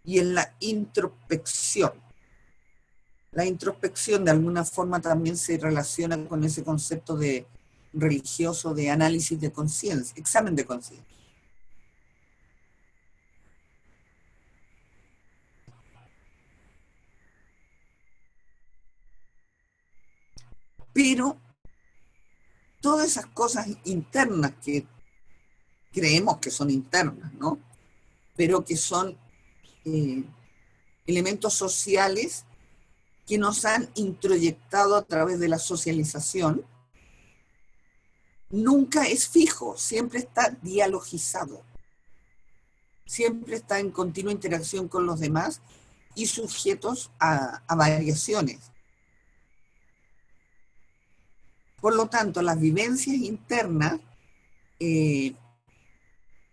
Y en la introspección. La introspección de alguna forma también se relaciona con ese concepto de religioso de análisis de conciencia, examen de conciencia. Pero todas esas cosas internas que creemos que son internas, ¿no? Pero que son eh, elementos sociales que nos han introyectado a través de la socialización, nunca es fijo, siempre está dialogizado, siempre está en continua interacción con los demás y sujetos a variaciones. Por lo tanto, las vivencias internas eh,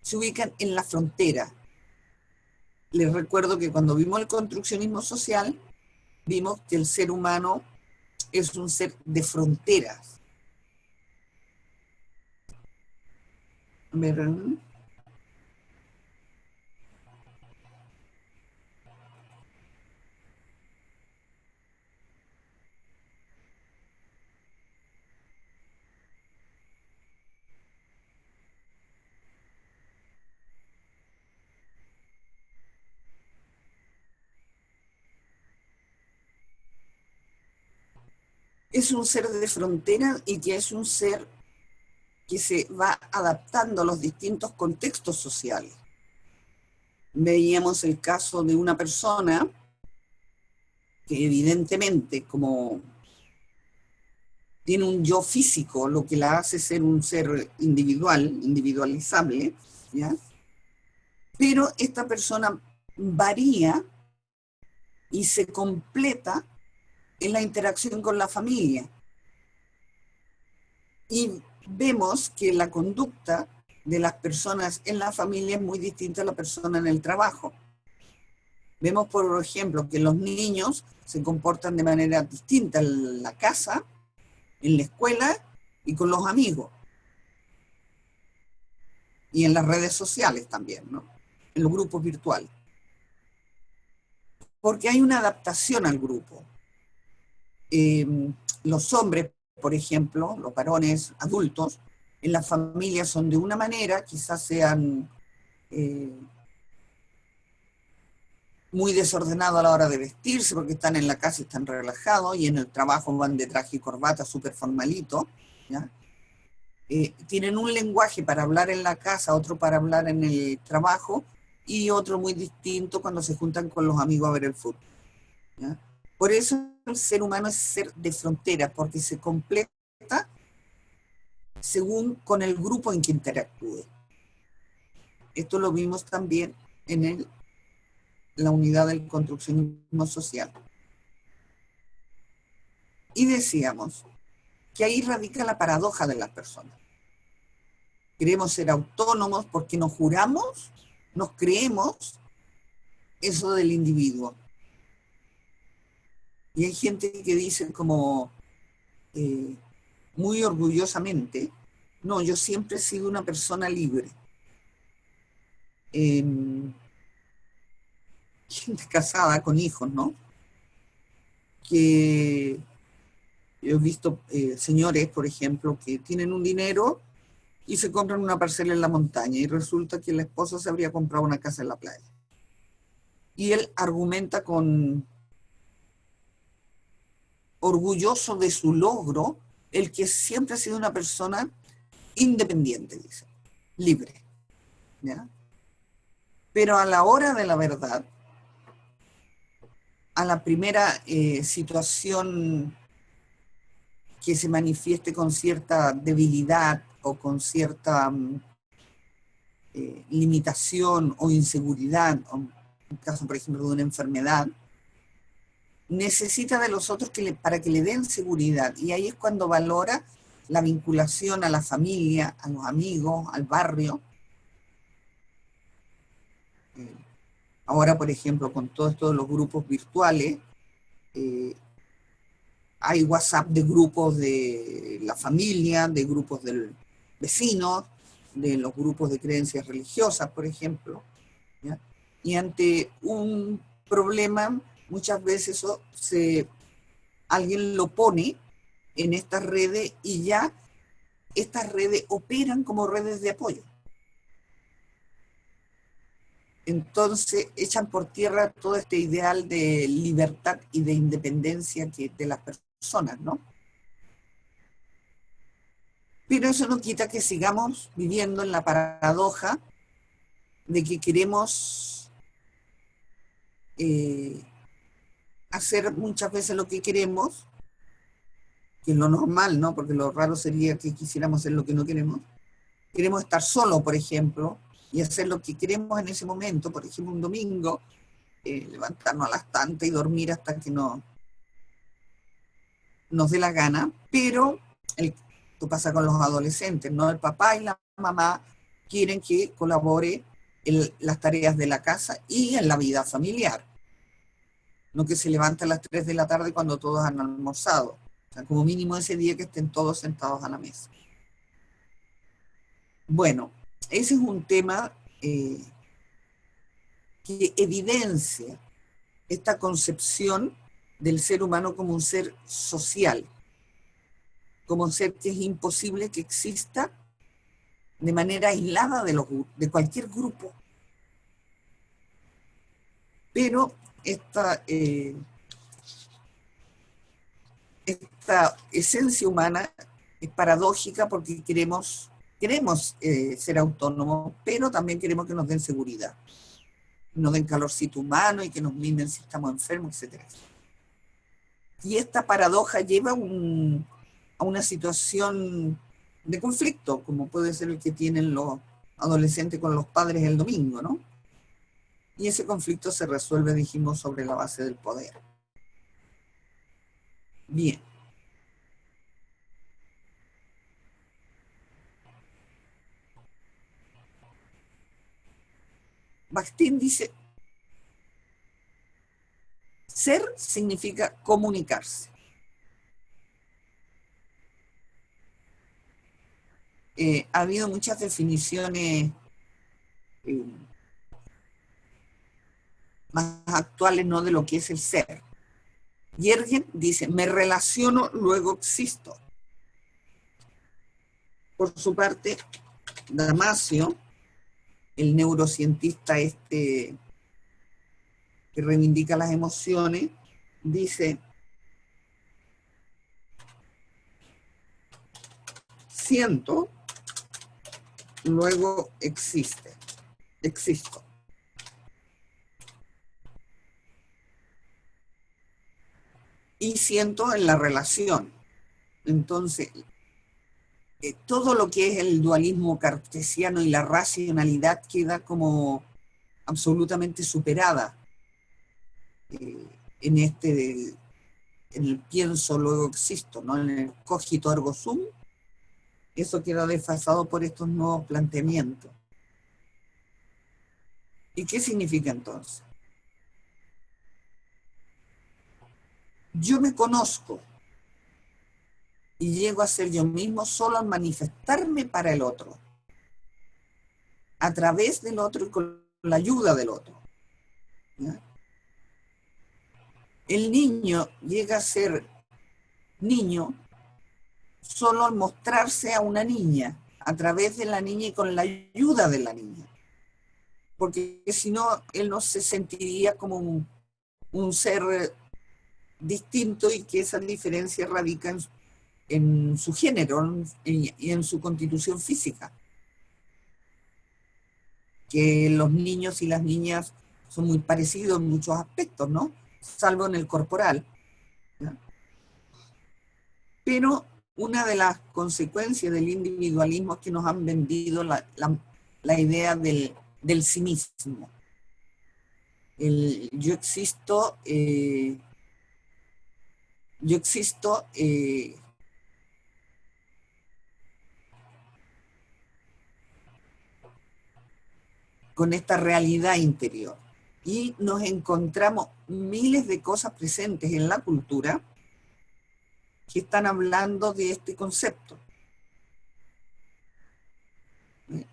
se ubican en la frontera. Les recuerdo que cuando vimos el construccionismo social, vimos que el ser humano es un ser de fronteras. es un ser de frontera y que es un ser que se va adaptando a los distintos contextos sociales. Veíamos el caso de una persona que evidentemente, como tiene un yo físico, lo que la hace ser un ser individual, individualizable, ¿ya? Pero esta persona varía y se completa en la interacción con la familia. Y vemos que la conducta de las personas en la familia es muy distinta a la persona en el trabajo. Vemos, por ejemplo, que los niños se comportan de manera distinta en la casa, en la escuela y con los amigos. Y en las redes sociales también, ¿no? En los grupos virtuales. Porque hay una adaptación al grupo. Los hombres, por ejemplo, los varones adultos, en la familia son de una manera, quizás sean muy desordenados a la hora de vestirse, porque están en la casa y están relajados, y en el trabajo van de traje y corbata súper formalito, ¿ya? Tienen un lenguaje para hablar en la casa, otro para hablar en el trabajo, y otro muy distinto cuando se juntan con los amigos a ver el fútbol, ¿ya? Por eso el ser humano es ser de frontera, porque se completa según con el grupo en que interactúe. Esto lo vimos también en la unidad del construccionismo social. Y decíamos que ahí radica la paradoja de las personas. Queremos ser autónomos porque nos juramos, nos creemos eso del individuo. Y hay gente que dice como muy orgullosamente, no, yo siempre he sido una persona libre. Gente casada con hijos, ¿no? Que yo he visto señores, por ejemplo, que tienen un dinero y se compran una parcela en la montaña y resulta que la esposa se habría comprado una casa en la playa. Y él argumenta con orgulloso de su logro, el que siempre ha sido una persona independiente, dice, libre, ¿ya? Pero a la hora de la verdad, a la primera situación que se manifieste con cierta debilidad o con cierta limitación o inseguridad, o en el caso, por ejemplo, de una enfermedad, necesita de los otros para que le den seguridad. Y ahí es cuando valora la vinculación a la familia, a los amigos, al barrio. Ahora, por ejemplo, con todo esto de los grupos virtuales, hay WhatsApp de grupos de la familia, de grupos del vecino, de los grupos de creencias religiosas, por ejemplo, ¿ya? Y ante un problema, muchas veces alguien lo pone en estas redes y ya estas redes operan como redes de apoyo. Entonces echan por tierra todo este ideal de libertad y de independencia de las personas, ¿no? Pero eso no quita que sigamos viviendo en la paradoja de que queremos hacer muchas veces lo que queremos, que es lo normal, ¿no? Porque lo raro sería que quisiéramos hacer lo que no queremos. Queremos estar solos, por ejemplo, y hacer lo que queremos en ese momento, por ejemplo, un domingo, levantarnos a las tantas y dormir hasta que nos dé la gana, pero esto pasa con los adolescentes, ¿no? El papá y la mamá quieren que colabore en las tareas de la casa y en la vida familiar. No que se levante a las 3 de la tarde cuando todos han almorzado. O sea, como mínimo ese día que estén todos sentados a la mesa. Bueno, ese es un tema que evidencia esta concepción del ser humano como un ser social, como un ser que es imposible que exista de manera aislada de cualquier grupo. Pero esta esta esencia humana es paradójica porque queremos ser autónomos, pero también queremos que nos den seguridad, nos den calorcito humano y que nos mimen si estamos enfermos, etcétera. Y esta paradoja lleva a una situación de conflicto, como puede ser el que tienen los adolescentes con los padres el domingo, ¿no? Y ese conflicto se resuelve, dijimos, sobre la base del poder. Bien. Bakhtin dice, ser significa comunicarse. Ha habido muchas definiciones más actuales, ¿no?, de lo que es el ser. Yergin dice, me relaciono, luego existo. Por su parte, Damasio, el neurocientista que reivindica las emociones, dice, siento, luego existo. Y siento en la relación. Entonces, todo lo que es el dualismo cartesiano y la racionalidad queda como absolutamente superada en el pienso, luego existo, ¿no? En el cogito ergo sum, eso queda desfasado por estos nuevos planteamientos. ¿Y qué significa entonces? Yo me conozco y llego a ser yo mismo solo al manifestarme para el otro, a través del otro y con la ayuda del otro. ¿Ya? El niño llega a ser niño solo al mostrarse a una niña, a través de la niña y con la ayuda de la niña. Porque si no, él no se sentiría como un ser distinto y que esa diferencia radica en su género y en su constitución física. Que los niños y las niñas son muy parecidos en muchos aspectos, ¿no? Salvo en el corporal. ¿Ya? Pero una de las consecuencias del individualismo es que nos han vendido la idea del sí mismo. Yo existo con esta realidad interior. Y nos encontramos miles de cosas presentes en la cultura que están hablando de este concepto. De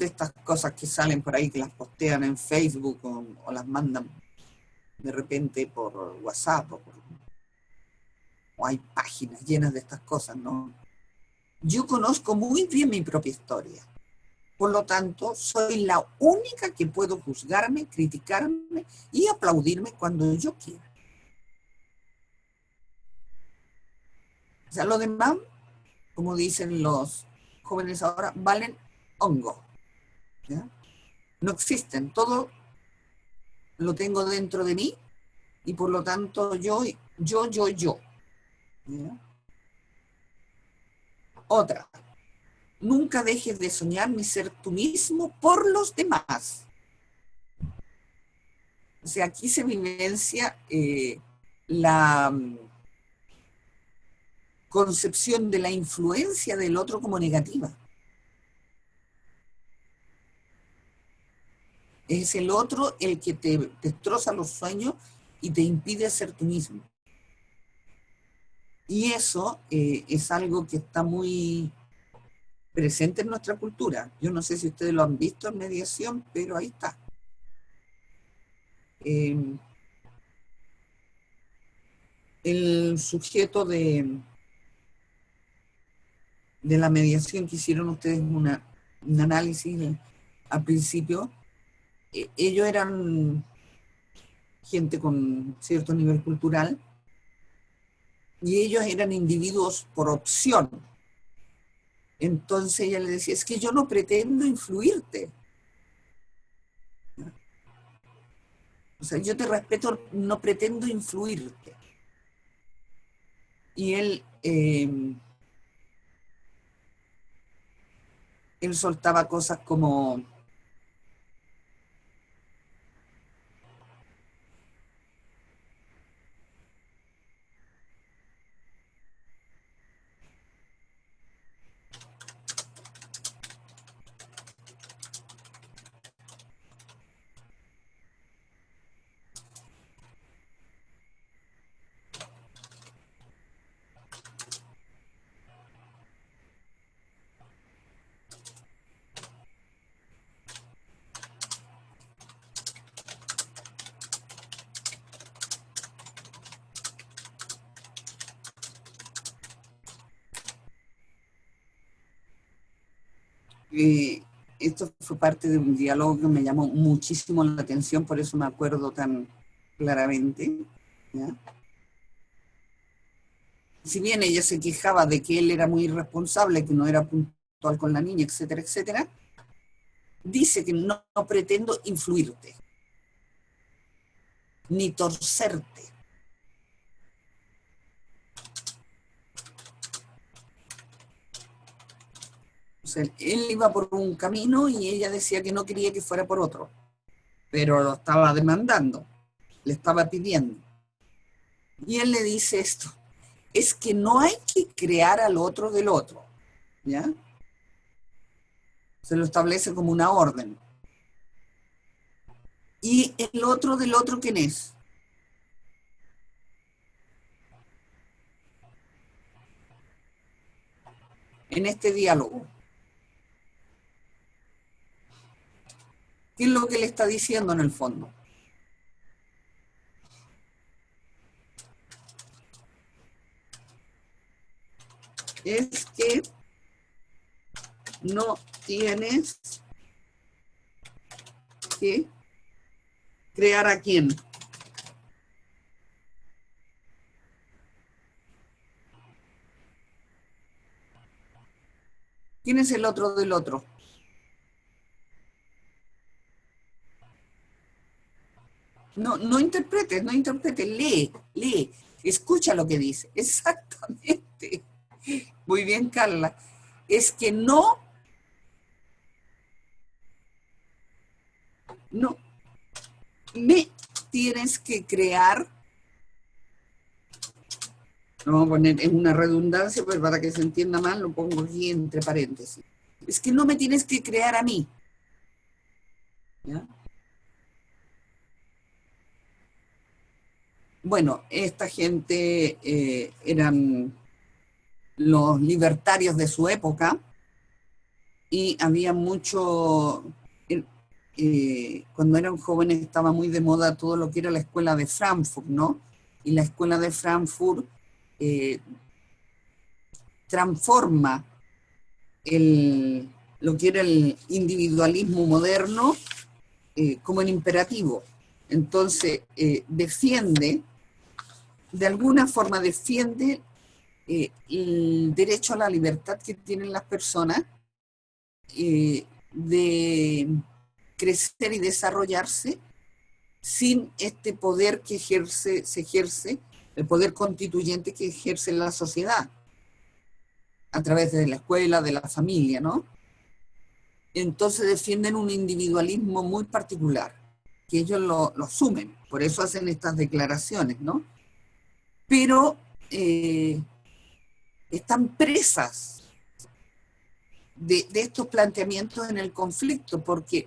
estas cosas que salen por ahí, que las postean en Facebook o las mandan de repente por WhatsApp o hay páginas llenas de estas cosas, ¿no? Yo conozco muy bien mi propia historia. Por lo tanto, soy la única que puedo juzgarme, criticarme y aplaudirme cuando yo quiera. O sea, lo demás, como dicen los jóvenes ahora, valen hongo. ¿Ya? No existen, todo lo tengo dentro de mí y por lo tanto yo. ¿Ya? Otra, nunca dejes de soñar ni ser tú mismo por los demás. O sea, aquí se vivencia la concepción de la influencia del otro como negativa. Es el otro el que te destroza los sueños y te impide ser tú mismo. Y eso es algo que está muy presente en nuestra cultura. Yo no sé si ustedes lo han visto en mediación, pero ahí está. El sujeto de la mediación que hicieron ustedes un análisis al principio, ellos eran gente con cierto nivel cultural, y ellos eran individuos por opción. Entonces ella le decía, es que yo no pretendo influirte. O sea, yo te respeto, no pretendo influirte. Y él soltaba cosas como, esto fue parte de un diálogo que me llamó muchísimo la atención, por eso me acuerdo tan claramente, ¿ya? Si bien ella se quejaba de que él era muy irresponsable, que no era puntual con la niña, etcétera, etcétera, dice que no pretendo influirte, ni torcerte. O sea, él iba por un camino y ella decía que no quería que fuera por otro, pero lo estaba demandando, le estaba pidiendo. Y él le dice esto, es que no hay que crear al otro del otro, ¿ya? Se lo establece como una orden. ¿Y el otro del otro quién es? En este diálogo. ¿Qué es lo que le está diciendo en el fondo? Es que no tienes que crear a quién. ¿Quién es el otro del otro? No interpretes, no interpretes, lee, escucha lo que dice. Exactamente. Muy bien, Carla. Es que no me tienes que crear, vamos a poner en una redundancia, pero para que se entienda mal, lo pongo aquí entre paréntesis. Es que no me tienes que crear a mí. ¿Ya? Bueno, esta gente eran los libertarios de su época y había mucho, cuando eran jóvenes estaba muy de moda todo lo que era la escuela de Frankfurt, ¿no? Y la escuela de Frankfurt eh, transforma lo que era el individualismo moderno como en imperativo. Entonces, de alguna forma defiende el derecho a la libertad que tienen las personas de crecer y desarrollarse sin este poder que se ejerce, el poder constituyente que ejerce la sociedad, a través de la escuela, de la familia, ¿no? Entonces defienden un individualismo muy particular, que ellos lo asumen, por eso hacen estas declaraciones, ¿no? Pero están presas de estos planteamientos en el conflicto, porque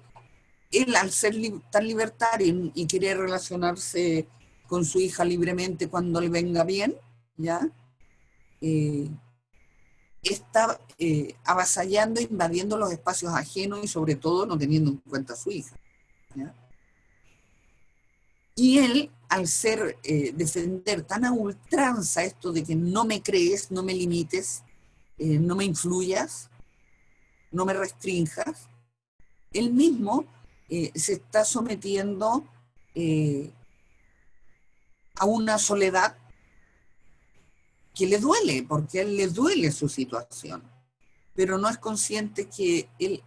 él al ser tan libertario y querer relacionarse con su hija libremente cuando le venga bien, ¿ya? Está avasallando, invadiendo los espacios ajenos y sobre todo no teniendo en cuenta a su hija, ¿ya? Y él, al ser, defender tan a ultranza esto de que no me crees, no me limites, no me influyas, no me restrinjas, él mismo se está sometiendo a una soledad que le duele, porque a él le duele su situación, pero no es consciente que él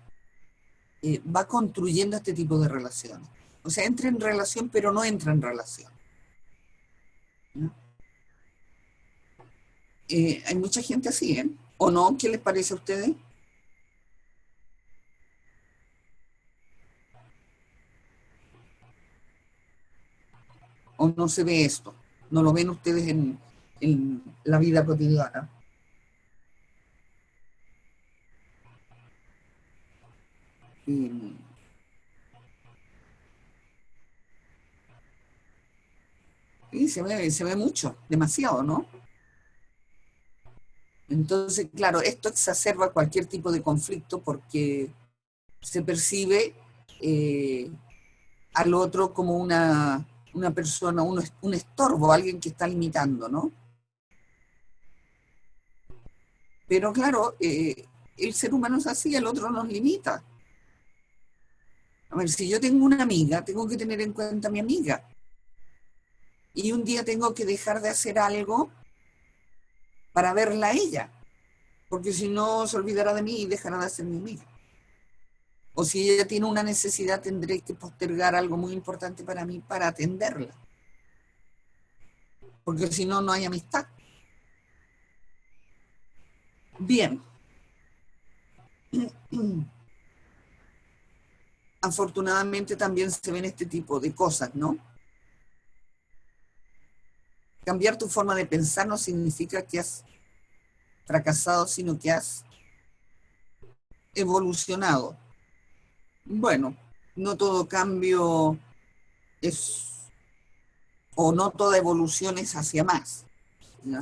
va construyendo este tipo de relaciones. O sea, entra en relación, pero no entra en relación. ¿No? Hay mucha gente así, ¿eh? ¿O no? ¿Qué les parece a ustedes? ¿O no se ve esto? ¿No lo ven ustedes en la vida cotidiana? Y, y se ve mucho, demasiado, ¿no? Entonces, claro, esto exacerba cualquier tipo de conflicto porque se percibe eh, al otro como una persona, un estorbo, alguien que está limitando, ¿no? Pero claro, el ser humano es así, el otro nos limita. A ver, si yo tengo una amiga, tengo que tener en cuenta a mi amiga. Y un día tengo que dejar de hacer algo para verla a ella, porque si no se olvidará de mí y dejará de ser mi amiga. O si ella tiene una necesidad, tendré que postergar algo muy importante para mí para atenderla, porque si no, no hay amistad. Bien, afortunadamente también se ven este tipo de cosas, ¿no? Cambiar tu forma de pensar no significa que has fracasado, sino que has evolucionado. Bueno, no todo cambio es, o no toda evolución es hacia más, ¿ya?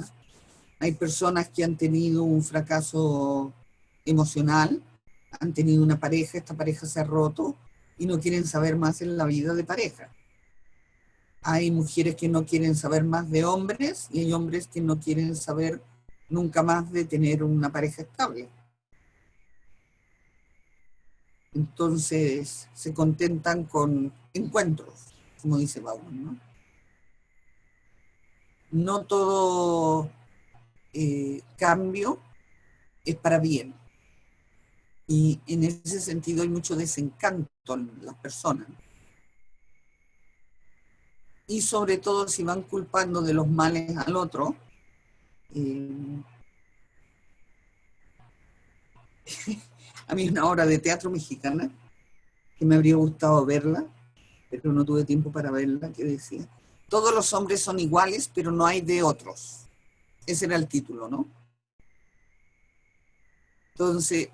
Hay personas que han tenido un fracaso emocional, han tenido una pareja, esta pareja se ha roto y no quieren saber más en la vida de pareja. Hay mujeres que no quieren saber más de hombres y hay hombres que no quieren saber nunca más de tener una pareja estable. Entonces se contentan con encuentros, como dice Bauman, ¿no? No todo cambio es para bien. Y en ese sentido hay mucho desencanto en las personas. Y sobre todo si van culpando de los males al otro, eh, a mí es una obra de teatro mexicana que me habría gustado verla, pero no tuve tiempo para verla, que decía, todos los hombres son iguales, pero no hay de otros. Ese era el título, ¿no? Entonces,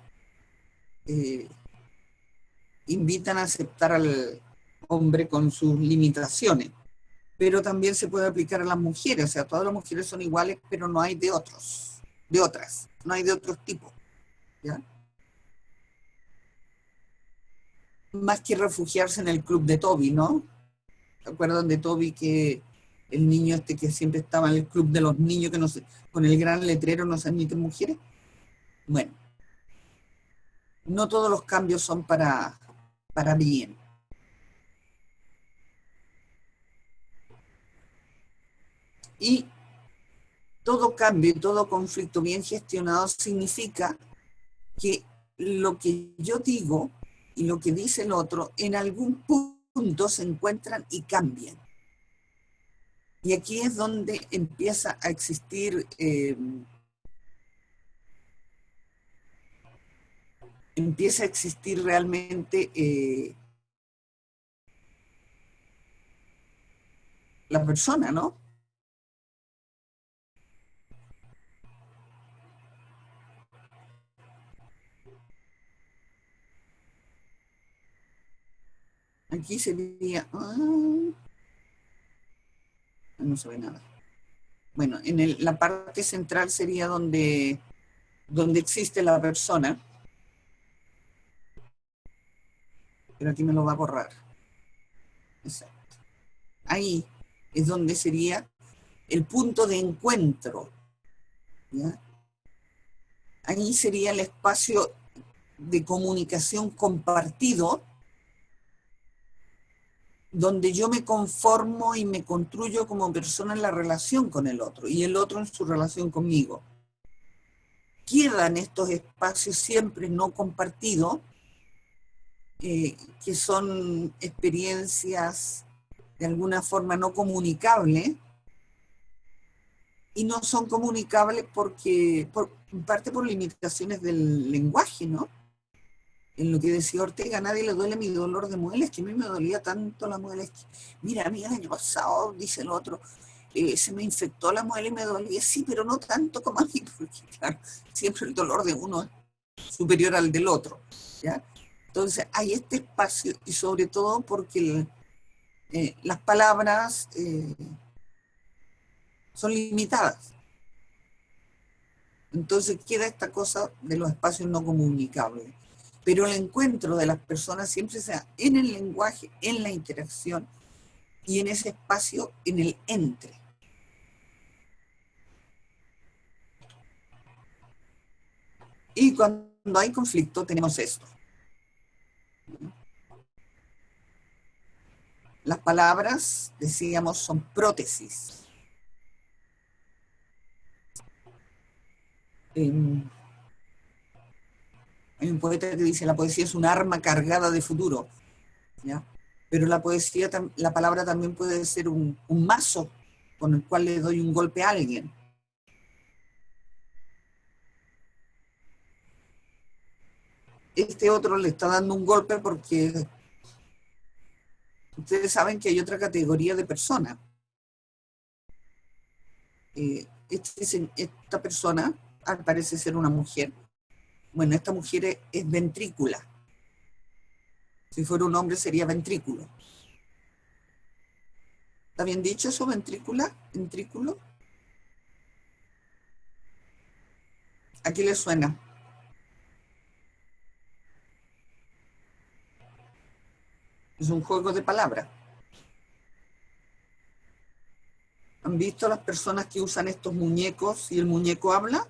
eh, invitan a aceptar al hombre con sus limitaciones, pero también se puede aplicar a las mujeres, o sea, todas las mujeres son iguales, pero no hay de otros, de otras, no hay de otros tipos, ¿ya? Más que refugiarse en el club de Toby, ¿no? ¿Se acuerdan de Toby, que el niño este que siempre estaba en el club de los niños, que no se, con el gran letrero no se admiten mujeres? Bueno, no todos los cambios son para bien. Y todo cambio y todo conflicto bien gestionado significa que lo que yo digo y lo que dice el otro en algún punto se encuentran y cambian. Y aquí es donde empieza a existir realmente la persona, ¿no? Aquí sería, no se ve nada. Bueno, la parte central sería donde existe la persona, pero aquí me lo va a borrar. Exacto. Ahí es donde sería el punto de encuentro, ¿ya? Ahí sería el espacio de comunicación compartido donde yo me conformo y me construyo como persona en la relación con el otro y el otro en su relación conmigo. Quedan estos espacios siempre no compartidos, que son experiencias de alguna forma no comunicables, y no son comunicables porque, en parte por limitaciones del lenguaje, ¿no? En lo que decía Ortega, a nadie le duele mi dolor de muelas, que a mí me dolía tanto la muela. Mira, a mí el año pasado, dice el otro, se me infectó la muela y me dolía, sí, pero no tanto como a mí, porque claro, siempre el dolor de uno es superior al del otro, ¿ya? Entonces hay este espacio, y sobre todo porque las palabras son limitadas. Entonces queda esta cosa de los espacios no comunicables. Pero el encuentro de las personas siempre sea en el lenguaje, en la interacción y en ese espacio, en el entre. Y cuando hay conflicto tenemos esto. Las palabras, decíamos, son prótesis. Hay un poeta que dice, la poesía es un arma cargada de futuro, ¿ya? Pero la poesía, la palabra también puede ser un mazo con el cual le doy un golpe a alguien. Este otro le está dando un golpe porque ustedes saben que hay otra categoría de persona. Esta persona, parece ser una mujer. Bueno, esta mujer es ventrícula. Si fuera un hombre sería ventrículo. ¿Está bien dicho eso, ventrícula? ¿Ventrículo? ¿A qué le suena? Es un juego de palabras. ¿Han visto las personas que usan estos muñecos y el muñeco habla?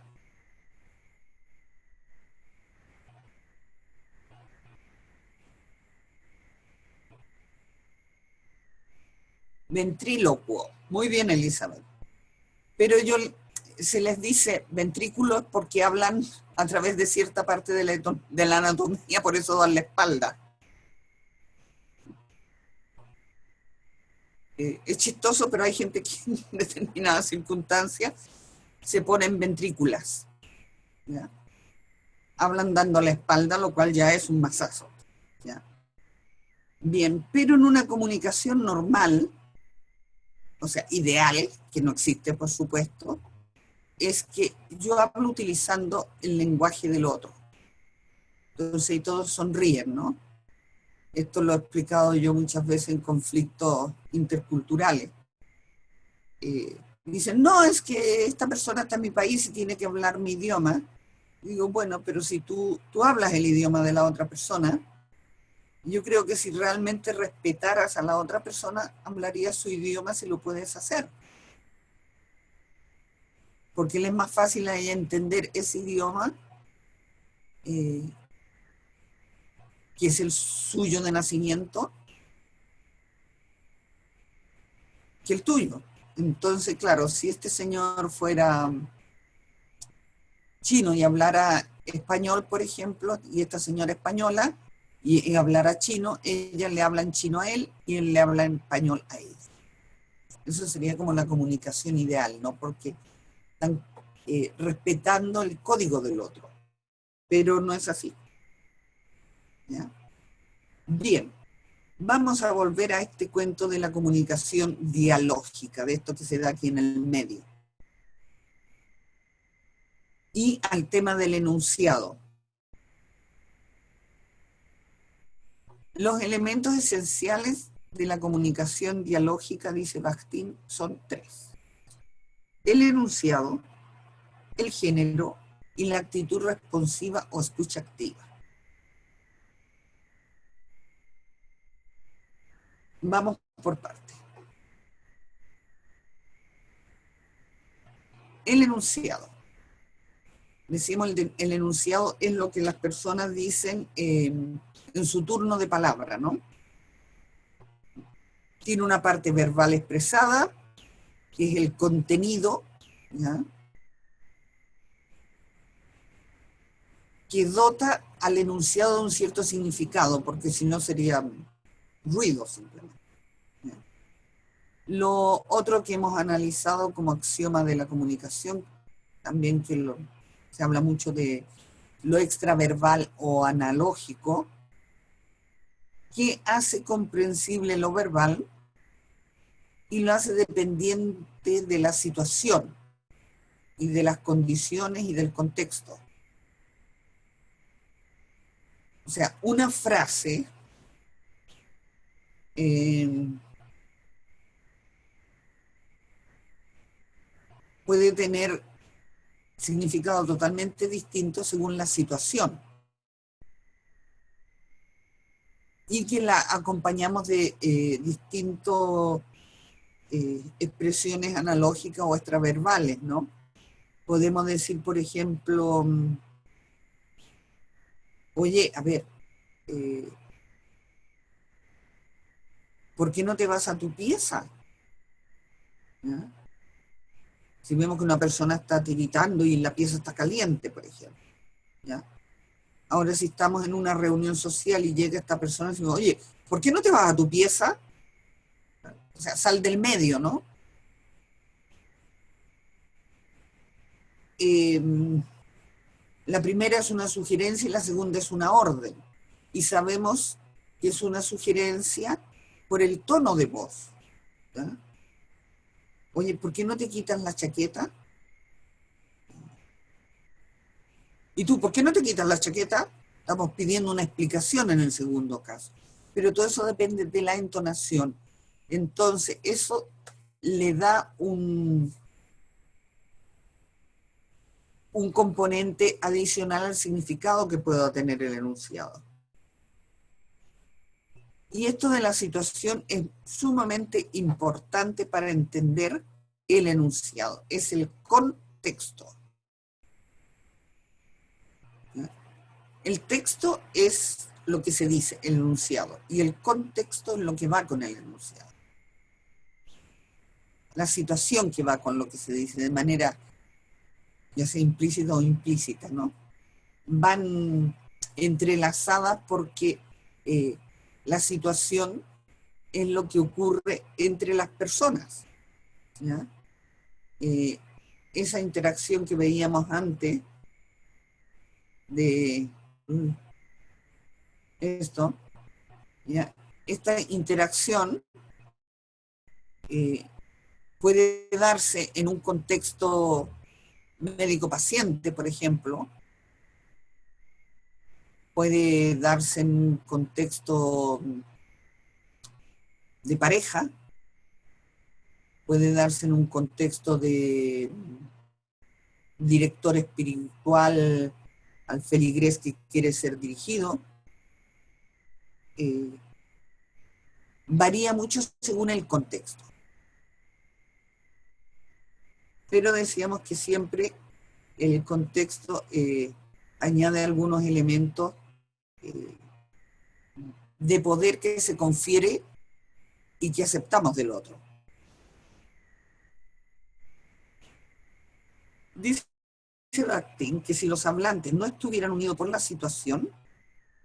Ventrílocuo. Muy bien, Elizabeth. Pero se les dice ventrículos porque hablan a través de cierta parte de la anatomía, por eso dan la espalda. Es chistoso, pero hay gente que en determinadas circunstancias se ponen ventrículas, ¿ya? Hablan dando la espalda, lo cual ya es un masazo, ¿ya? Bien, pero en una comunicación normal, o sea, ideal, que no existe, por supuesto, es que yo hablo utilizando el lenguaje del otro. Entonces, y todos sonríen, ¿no? Esto lo he explicado yo muchas veces en conflictos interculturales. Dicen, no, es que esta persona está en mi país y tiene que hablar mi idioma. Digo, bueno, pero si tú hablas el idioma de la otra persona, yo creo que si realmente respetaras a la otra persona, hablarías su idioma si lo puedes hacer. Porque le es más fácil a ella entender ese idioma, que es el suyo de nacimiento, que el tuyo. Entonces, claro, si este señor fuera chino y hablara español, por ejemplo, y esta señora española, y hablara chino, ella le habla en chino a él y él le habla en español a ella. Eso sería como la comunicación ideal, ¿no? Porque están respetando el código del otro, pero no es así, ¿ya? Bien, vamos a volver a este cuento de la comunicación dialógica, de esto que se da aquí en el medio. Y al tema del enunciado. Los elementos esenciales de la comunicación dialógica, dice Bakhtin, son tres: el enunciado, el género y la actitud responsiva o escucha activa. Vamos por partes. El enunciado. Decimos, el enunciado es lo que las personas dicen en su turno de palabra, ¿no? Tiene una parte verbal expresada, que es el contenido, ¿ya?, que dota al enunciado de un cierto significado, porque si no sería ruido simplemente. Lo otro que hemos analizado como axioma de la comunicación, también que se habla mucho de lo extraverbal o analógico, que hace comprensible lo verbal y lo hace dependiente de la situación y de las condiciones y del contexto. O sea, una frase puede tener significado totalmente distinto según la situación, y que la acompañamos de distintas expresiones analógicas o extraverbales, ¿no? Podemos decir, por ejemplo, oye, a ver, ¿por qué no te vas a tu pieza? ¿Ya? Si vemos que una persona está tiritando y la pieza está caliente, por ejemplo, ¿ya? Ahora, si estamos en una reunión social y llega esta persona y dice, oye, ¿por qué no te vas a tu pieza? O sea, sal del medio, ¿no? La primera es una sugerencia y la segunda es una orden. Y sabemos que es una sugerencia por el tono de voz, ¿ya? Oye, ¿por qué no te quitas la chaqueta? ¿Y tú, por qué no te quitas la chaqueta? Estamos pidiendo una explicación en el segundo caso. Pero todo eso depende de la entonación. Entonces, eso le da un componente adicional al significado que pueda tener el enunciado. Y esto de la situación es sumamente importante para entender el enunciado. Es el contexto. El texto es lo que se dice, el enunciado, y el contexto es lo que va con el enunciado. La situación que va con lo que se dice, de manera ya sea implícita o implícita, ¿no? Van entrelazadas porque la situación es lo que ocurre entre las personas, ¿ya? Esa interacción que veíamos antes de esto, ¿ya? Esta interacción puede darse en un contexto médico-paciente, por ejemplo, puede darse en un contexto de pareja, puede darse en un contexto de director espiritual al feligrés que quiere ser dirigido. Varía mucho según el contexto. Pero decíamos que siempre el contexto añade algunos elementos de poder que se confiere y que aceptamos del otro. Dice Bakhtin que si los hablantes no estuvieran unidos por la situación,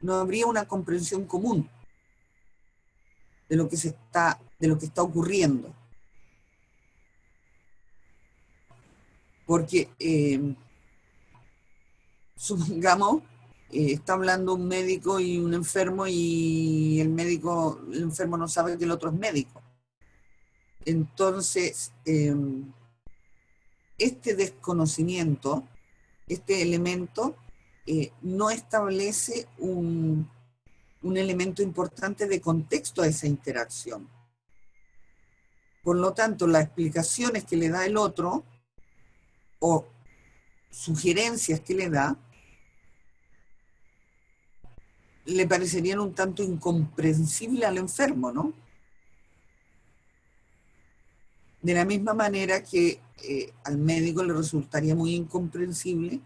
no habría una comprensión común de lo que está ocurriendo. Porque supongamos, está hablando un médico y un enfermo y el enfermo no sabe que el otro es médico. Entonces, este desconocimiento, este elemento, no establece un elemento importante de contexto a esa interacción. Por lo tanto, las explicaciones que le da el otro o sugerencias que le da le parecerían un tanto incomprensible al enfermo, ¿no? De la misma manera que al médico le resultaría muy incomprensible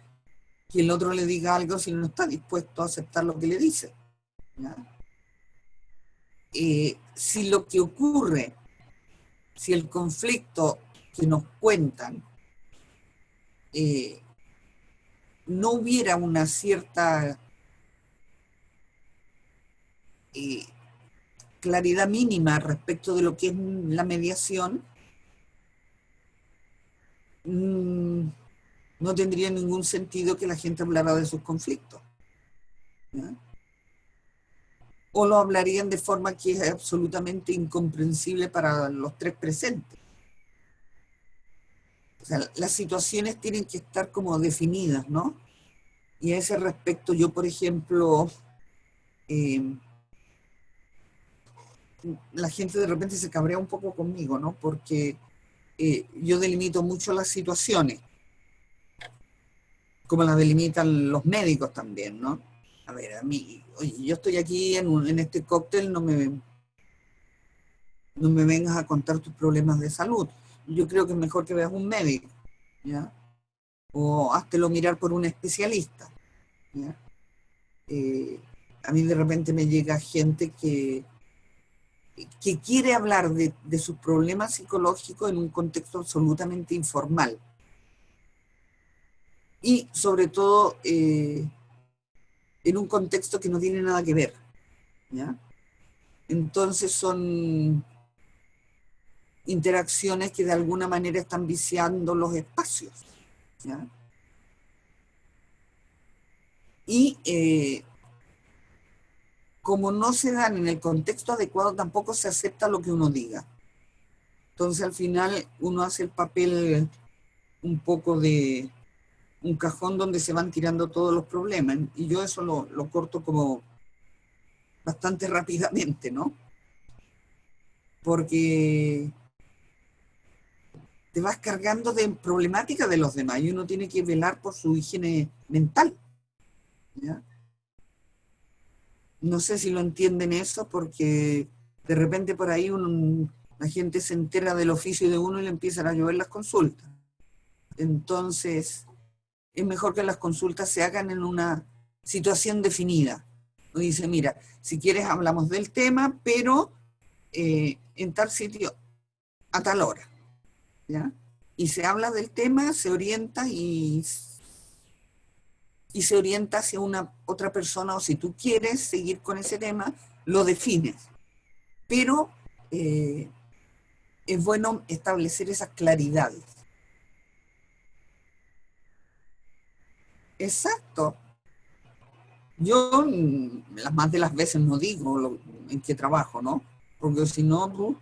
que el otro le diga algo si no está dispuesto a aceptar lo que le dice, ¿ya? si lo que ocurre, si el conflicto que nos cuentan no hubiera una cierta claridad mínima respecto de lo que es la mediación, no tendría ningún sentido que la gente hablara de sus conflictos, ¿ya? O lo hablarían de forma que es absolutamente incomprensible para los tres presentes. O sea, las situaciones tienen que estar como definidas, ¿no? Y a ese respecto yo, por ejemplo, la gente de repente se cabrea un poco conmigo, ¿no? Porque yo delimito mucho las situaciones, como las delimitan los médicos también, ¿no? A ver, a mí, oye, yo estoy aquí en este cóctel, no me vengas a contar tus problemas de salud. Yo creo que es mejor que veas un médico, ¿ya? O háztelo mirar por un especialista, ¿ya? A mí de repente me llega gente que quiere hablar de sus problemas psicológicos en un contexto absolutamente informal. Y sobre todo en un contexto que no tiene nada que ver, ¿ya? Entonces son interacciones que de alguna manera están viciando los espacios, ¿ya? Y como no se dan en el contexto adecuado, tampoco se acepta lo que uno diga. Entonces al final uno hace el papel un poco de un cajón donde se van tirando todos los problemas, y yo eso lo corto como bastante rápidamente, ¿no? Porque te vas cargando de problemáticas de los demás y uno tiene que velar por su higiene mental, ¿ya? No sé si lo entienden eso, porque de repente por ahí la gente se entera del oficio de uno y le empiezan a llover las consultas. Entonces, es mejor que las consultas se hagan en una situación definida. Uno dice, mira, si quieres hablamos del tema, pero en tal sitio a tal hora, ¿ya? Y se habla del tema, se orienta y se orienta hacia una otra persona, o si tú quieres seguir con ese tema, lo defines. Pero es bueno establecer esas claridades. Exacto. Yo las más de las veces no digo en qué trabajo, ¿no? Porque si no,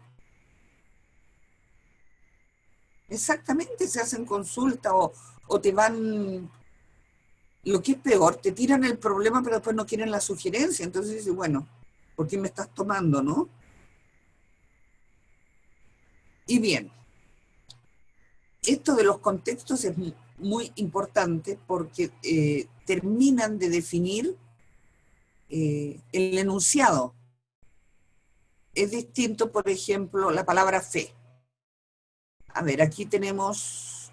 exactamente, se hacen consultas o te van, lo que es peor, te tiran el problema pero después no quieren la sugerencia. Entonces dices, bueno, ¿por qué me estás tomando, no? Y bien, esto de los contextos es muy importante porque terminan de definir el enunciado. Es distinto, por ejemplo, la palabra fe. A ver, aquí tenemos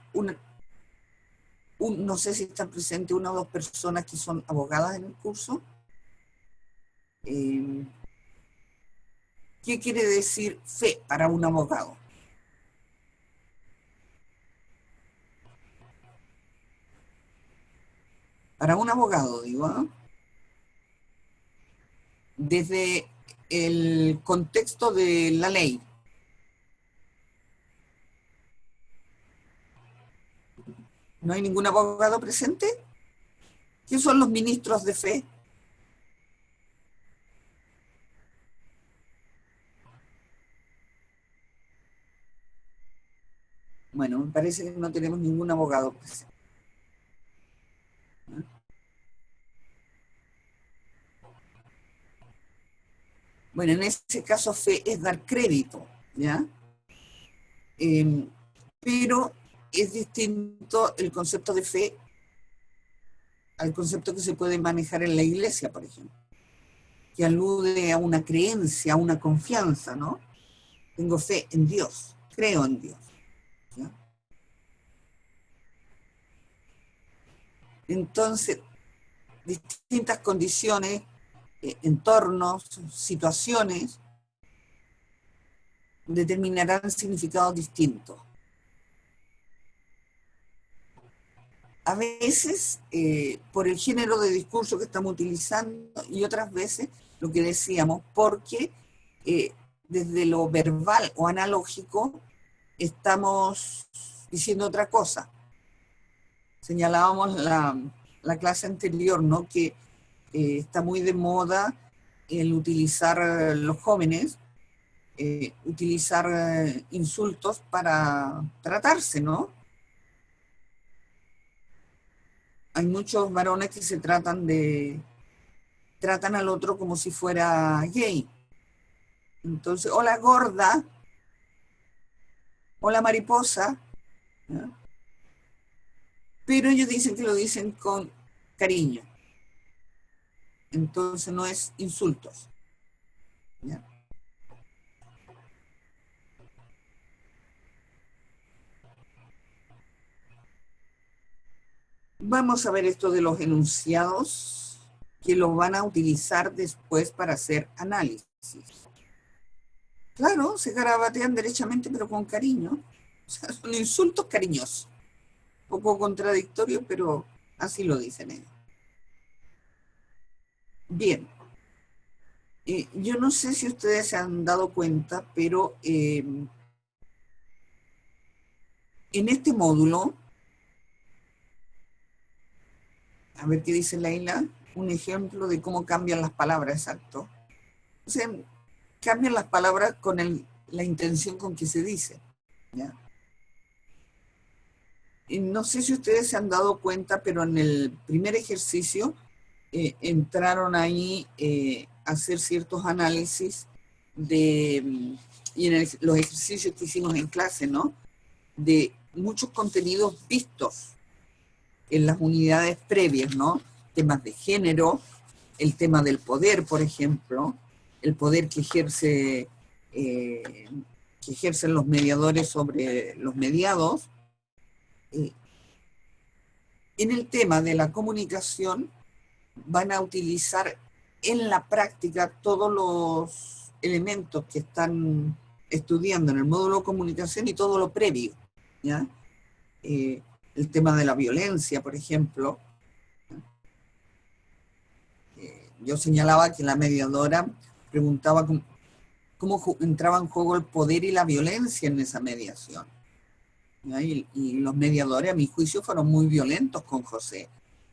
no sé si están presentes una o dos personas que son abogadas en el curso. Eh, ¿Qué quiere decir fe para un abogado? Para un abogado, digo, ¿eh? Desde el contexto de la ley. ¿No hay ningún abogado presente? ¿Qué son los ministros de fe? Bueno, me parece que no tenemos ningún abogado presente. Bueno, en ese caso fe es dar crédito, ¿ya? Eh, pero es distinto el concepto de fe al concepto que se puede manejar en la iglesia, por ejemplo, que alude a una creencia, a una confianza, ¿no? Tengo fe en Dios, creo en Dios, ¿ya? Entonces, distintas condiciones, entornos, situaciones, determinarán significados distintos. A veces por el género de discurso que estamos utilizando y otras veces lo que decíamos, porque desde lo verbal o analógico estamos diciendo otra cosa. Señalábamos la clase anterior, ¿no? Que está muy de moda el utilizar los jóvenes, utilizar insultos para tratarse, ¿no? Hay muchos varones que tratan al otro como si fuera gay. Entonces, hola gorda, hola mariposa, ¿no? Pero ellos dicen que lo dicen con cariño. Entonces no es insultos, ¿ya? Vamos a ver esto de los enunciados que los van a utilizar después para hacer análisis. Claro, se garabatean derechamente, pero con cariño. O sea, son insultos cariñosos. Un poco contradictorio, pero así lo dicen ellos. Bien. Yo no sé si ustedes se han dado cuenta, pero en este módulo, a ver qué dice Leila, un ejemplo de cómo cambian las palabras, exacto. O sea, cambian las palabras con la intención con que se dice, ¿ya? Y no sé si ustedes se han dado cuenta, pero en el primer ejercicio entraron ahí a hacer ciertos análisis y en los ejercicios que hicimos en clase, ¿no? De muchos contenidos vistos en las unidades previas, ¿no? Temas de género, el tema del poder, por ejemplo, el poder que ejercen los mediadores sobre los mediados. En el tema de la comunicación van a utilizar en la práctica todos los elementos que están estudiando en el módulo de comunicación y todo lo previo, ¿ya? El tema de la violencia, por ejemplo. Yo señalaba que la mediadora preguntaba cómo entraba en juego el poder y la violencia en esa mediación. Y los mediadores, a mi juicio, fueron muy violentos con José,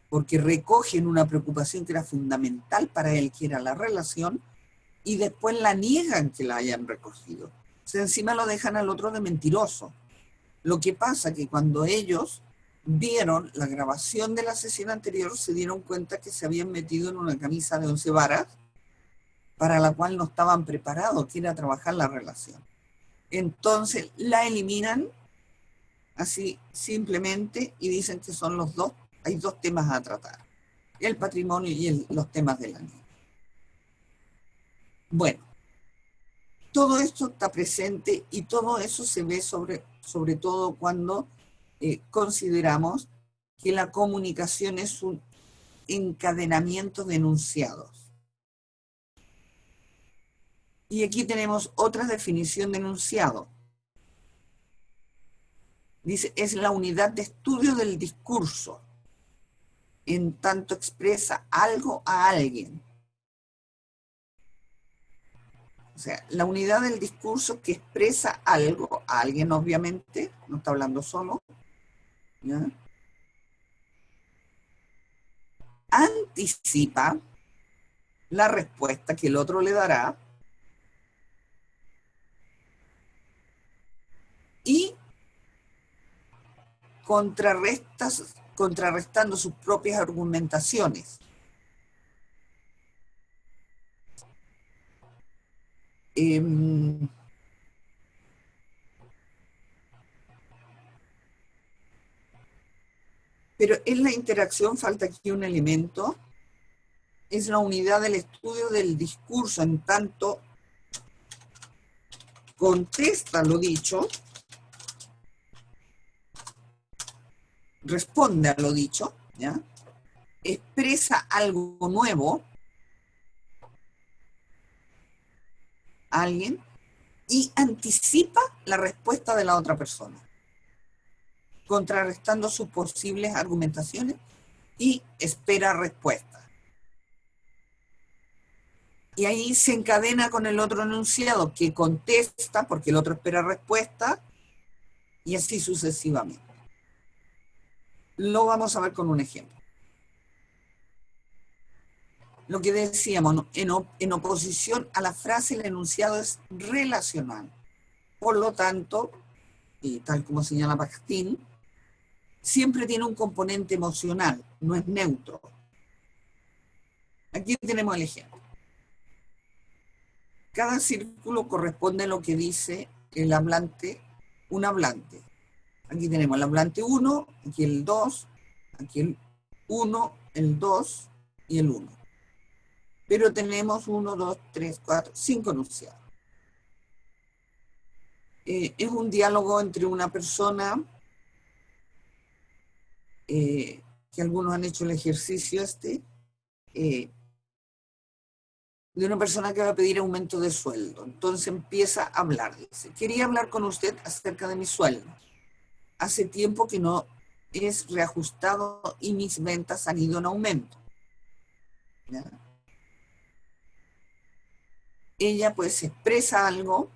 porque recogen una preocupación que era fundamental para él, que era la relación, y después la niegan que la hayan recogido. O sea, encima lo dejan al otro de mentiroso. Lo que pasa que cuando ellos vieron la grabación de la sesión anterior, se dieron cuenta que se habían metido en una camisa de 11 varas para la cual no estaban preparados, que era trabajar la relación. Entonces la eliminan así simplemente y dicen que son los dos, hay dos temas a tratar, el patrimonio y los temas de la niña. Bueno, todo esto está presente y todo eso se ve sobre todo cuando consideramos que la comunicación es un encadenamiento de enunciados. Y aquí tenemos otra definición de enunciado. Dice, es la unidad de estudio del discurso, en tanto expresa algo a alguien. O sea, la unidad del discurso que expresa algo a alguien, obviamente, no está hablando solo, ¿ya? Anticipa la respuesta que el otro le dará y contrarrestando sus propias argumentaciones. Pero en la interacción falta aquí un elemento, es la unidad del estudio del discurso, en tanto contesta lo dicho, responde a lo dicho, ¿ya? Expresa algo nuevo a alguien y anticipa la respuesta de la otra persona, contrarrestando sus posibles argumentaciones y espera respuesta. Y ahí se encadena con el otro enunciado que contesta porque el otro espera respuesta y así sucesivamente. Lo vamos a ver con un ejemplo. Lo que decíamos, en oposición a la frase, el enunciado es relacional. Por lo tanto, y tal como señala Bakhtin, siempre tiene un componente emocional, no es neutro. Aquí tenemos el ejemplo. Cada círculo corresponde a lo que dice el hablante, un hablante. Aquí tenemos el hablante 1, aquí el 2, aquí el 1, el 2 y el 1. Pero tenemos 1, 2, 3, 4, 5 enunciados. Es un diálogo entre una persona, que algunos han hecho el ejercicio de una persona que va a pedir aumento de sueldo. Entonces empieza a hablar, dice, quería hablar con usted acerca de mi sueldo. Hace tiempo que no es reajustado y mis ventas han ido en aumento. ¿Ya? Ella pues expresa algo,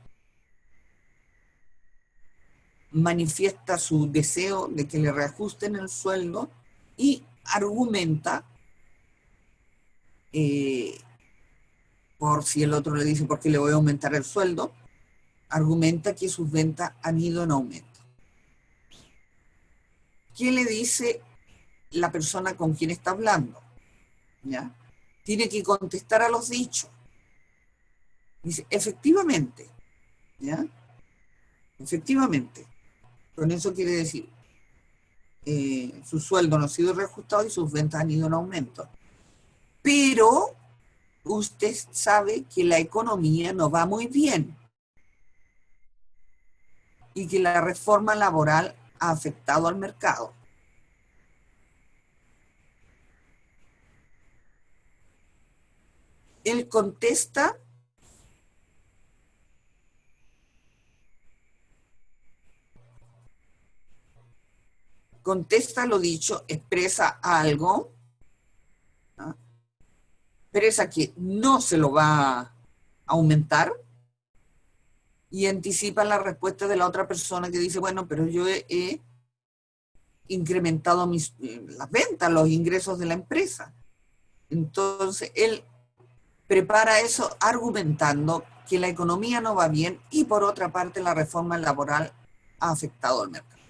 manifiesta su deseo de que le reajusten el sueldo y argumenta, por si el otro le dice por qué le voy a aumentar el sueldo, argumenta que sus ventas han ido en aumento. ¿Qué le dice la persona con quien está hablando? ¿Ya? Tiene que contestar a los dichos. Dice, efectivamente, ¿ya? Efectivamente. Con eso quiere decir, su sueldo no ha sido reajustado y sus ventas han ido en aumento. Pero usted sabe que la economía no va muy bien y que la reforma laboral ha afectado al mercado. Él contesta lo dicho, expresa algo, ¿no? Expresa que no se lo va a aumentar y anticipa la respuesta de la otra persona que dice, bueno, pero yo he incrementado las ventas, los ingresos de la empresa. Entonces, él prepara eso argumentando que la economía no va bien y por otra parte la reforma laboral ha afectado al mercado.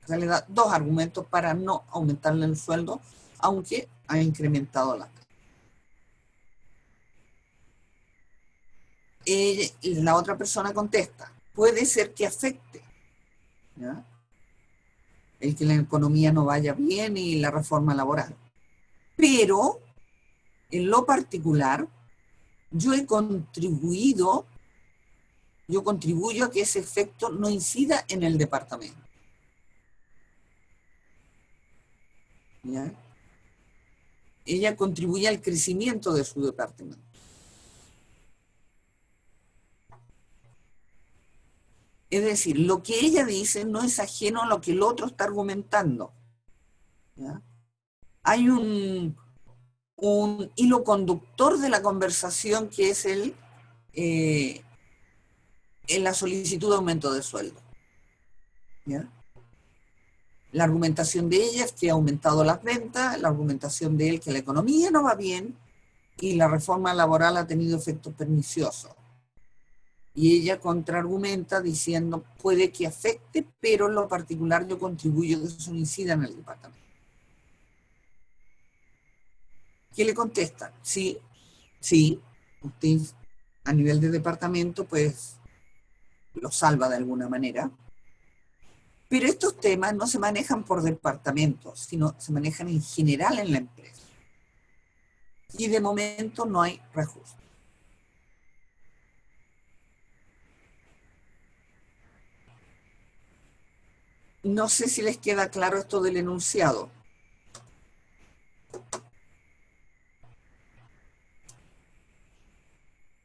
O sea, le da dos argumentos para no aumentarle el sueldo, aunque ha incrementado la ventas. La otra persona contesta, puede ser que afecte, ¿ya? El que la economía no vaya bien y la reforma laboral. Pero, en lo particular, yo contribuyo a que ese efecto no incida en el departamento. ¿Ya? Ella contribuye al crecimiento de su departamento. Es decir, lo que ella dice no es ajeno a lo que el otro está argumentando. ¿Ya? Hay un hilo conductor de la conversación que es en la solicitud de aumento de sueldo. ¿Ya? La argumentación de ella es que ha aumentado las ventas, la argumentación de él que la economía no va bien y la reforma laboral ha tenido efectos perniciosos. Y ella contraargumenta diciendo, puede que afecte, pero en lo particular yo contribuyo a que eso no incida en el departamento. ¿Qué le contesta? Sí, usted a nivel de departamento pues lo salva de alguna manera, pero estos temas no se manejan por departamentos, sino se manejan en general en la empresa. Y de momento no hay reajuste. No sé si les queda claro esto del enunciado.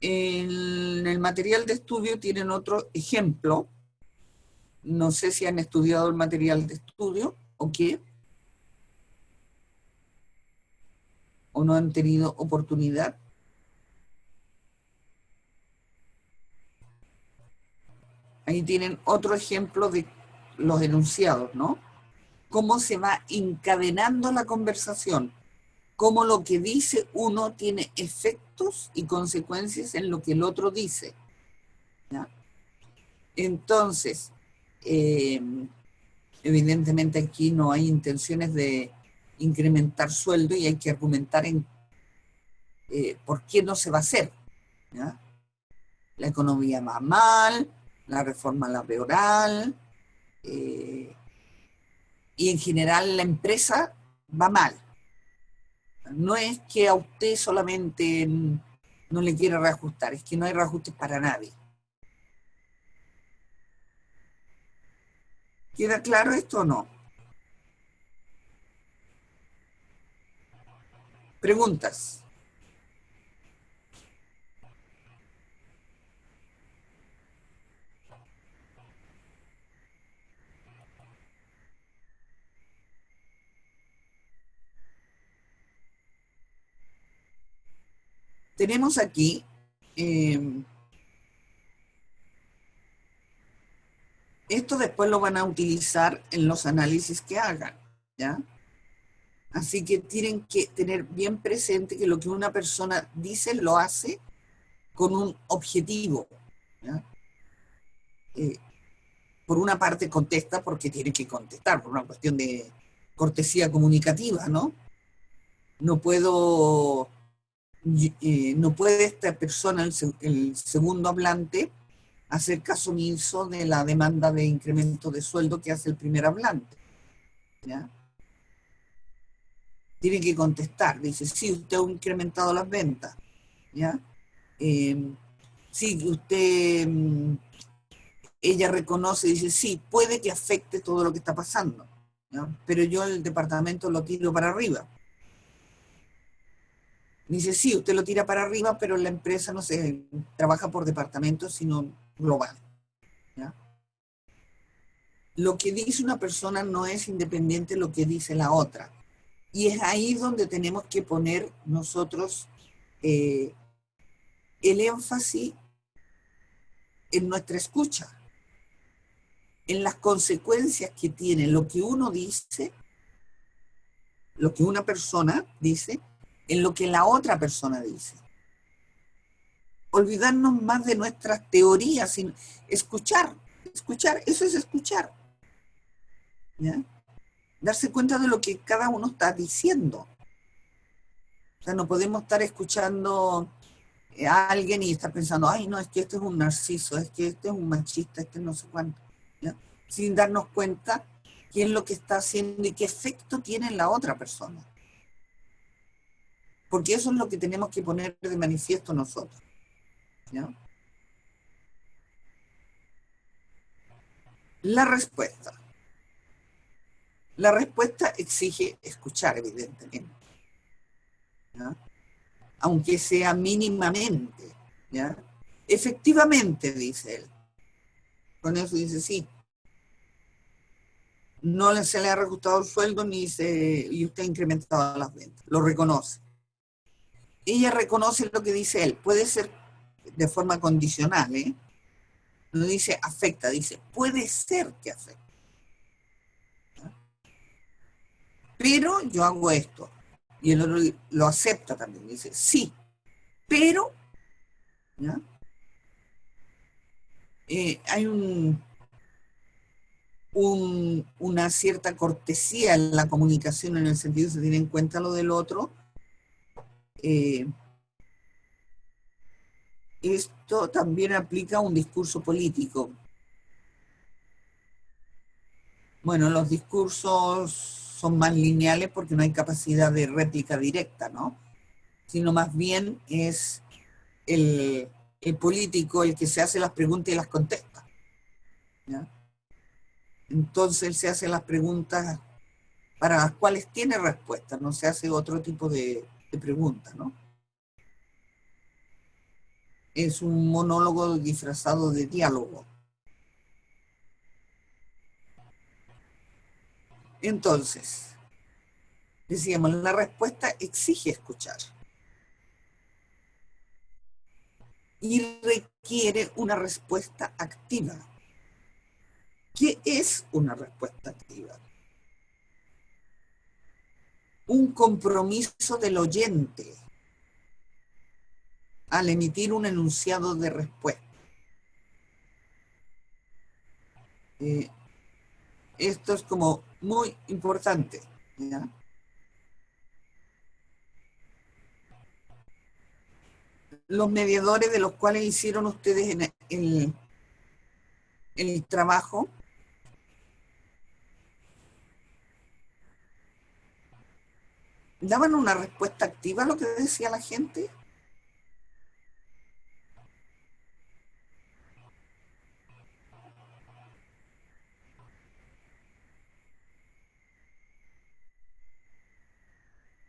En en el material de estudio tienen otro ejemplo. No sé si han estudiado el material de estudio o qué, o no han tenido oportunidad. Ahí tienen otro ejemplo de los enunciados, ¿no? Cómo se va encadenando la conversación, cómo lo que dice uno tiene efectos y consecuencias en lo que el otro dice, ¿ya? Entonces, evidentemente aquí no hay intenciones de incrementar sueldo y hay que argumentar en por qué no se va a hacer, ¿ya? La economía va mal, la reforma laboral, y en general la empresa va mal. No es que a usted solamente no le quiera reajustar, es que no hay reajustes para nadie. ¿Queda claro esto o no? Preguntas. Tenemos aquí esto después lo van a utilizar en los análisis que hagan, ¿ya? Así que tienen que tener bien presente que lo que una persona dice lo hace con un objetivo, ¿ya? Por una parte contesta porque tiene que contestar, por una cuestión de cortesía comunicativa, ¿no? No puedo, no puede esta persona, el segundo hablante, hacer caso omiso de la demanda de incremento de sueldo que hace el primer hablante, ¿ya? Tiene que contestar, dice, sí, usted ha incrementado las ventas, ¿ya? Sí, usted, ella reconoce, dice, sí, puede que afecte todo lo que está pasando, ¿ya? Pero yo el departamento lo tiro para arriba. Dice, sí, usted lo tira para arriba, pero la empresa no se trabaja por departamento, sino global, ¿ya? Lo que dice una persona no es independiente de lo que dice la otra. Y es ahí donde tenemos que poner nosotros el énfasis en nuestra escucha, en las consecuencias que tiene lo que uno dice, lo que una persona dice, en lo que la otra persona dice. Olvidarnos más de nuestras teorías, sin escuchar, eso es escuchar, ¿ya? Darse cuenta de lo que cada uno está diciendo. O sea, no podemos estar escuchando a alguien y estar pensando, ay, no, es que este es un narciso, es que este es un machista, este no sé cuánto, ¿ya? Sin darnos cuenta qué es lo que está haciendo y qué efecto tiene en la otra persona. Porque eso es lo que tenemos que poner de manifiesto nosotros, ¿ya? La respuesta. La respuesta exige escuchar, evidentemente, ¿ya? Aunque sea mínimamente, ¿ya? Efectivamente, dice él. Con eso dice, sí, no se le ha reajustado el sueldo y usted ha incrementado las ventas. Lo reconoce. Ella reconoce lo que dice él. Puede ser de forma condicional, ¿eh? No dice afecta, dice puede ser que afecte. Pero yo hago esto. Y el otro lo acepta también. Dice sí, pero, ¿ya? Hay una cierta cortesía en la comunicación en el sentido de se tiene en cuenta lo del otro. Esto también aplica a un discurso político. Bueno, los discursos son más lineales porque no hay capacidad de réplica directa, ¿no? Sino más bien es el político el que se hace las preguntas y las contesta, ¿ya? Entonces él se hace las preguntas para las cuales tiene respuesta, no se hace otro tipo de preguntas, ¿no? es un monólogo disfrazado de diálogo. Entonces, decíamos, la respuesta exige escuchar y requiere una respuesta activa. ¿Qué es una respuesta activa? Un compromiso del oyente al emitir un enunciado de respuesta. Esto es como muy importante, ¿ya? Los mediadores de los cuales hicieron ustedes en el trabajo, ¿daban una respuesta activa a lo que decía la gente?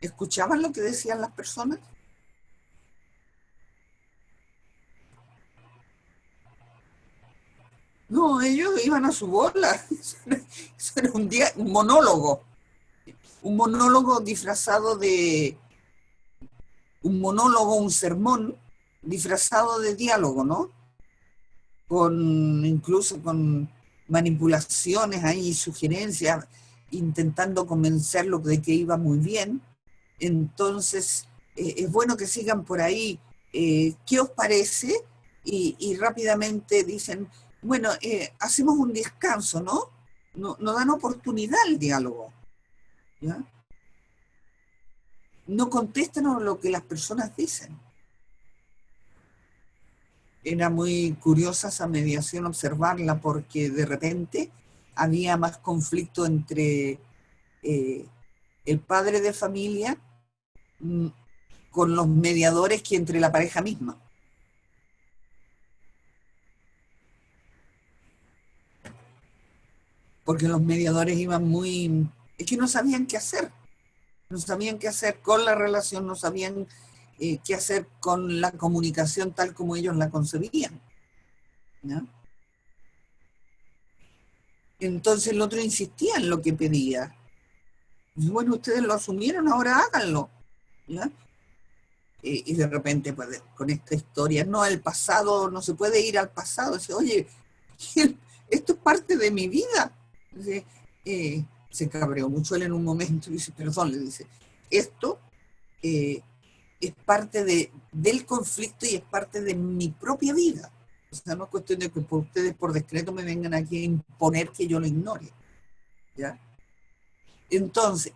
¿Escuchaban lo que decían las personas? No, ellos iban a su bola. Eso era un monólogo. Un monólogo disfrazado de... Un monólogo, un sermón disfrazado de diálogo, ¿no? Incluso con manipulaciones ahí, sugerencias, intentando convencerlo de que iba muy bien. Entonces, es bueno que sigan por ahí. ¿Qué os parece? Y rápidamente dicen, bueno, hacemos un descanso, ¿no? No dan oportunidad al diálogo, ¿ya? No contestan a lo que las personas dicen. Era muy curiosa esa mediación observarla porque de repente había más conflicto entre el padre de familia con los mediadores que entre la pareja misma. Porque los mediadores iban muy... Es que no sabían qué hacer. No sabían qué hacer con la relación, no sabían qué hacer con la comunicación tal como ellos la concebían, ¿ya? Entonces el otro insistía en lo que pedía. Y bueno, ustedes lo asumieron, ahora háganlo, ¿ya? Y de repente, pues, con esta historia, no, el pasado, no se puede ir al pasado. Dice, oye, esto es parte de mi vida. Dice, se cabreó mucho él en un momento y dice, perdón, le dice, esto es parte del conflicto y es parte de mi propia vida. O sea, no es cuestión de que ustedes por decreto me vengan aquí a imponer que yo lo ignore, ¿ya? Entonces,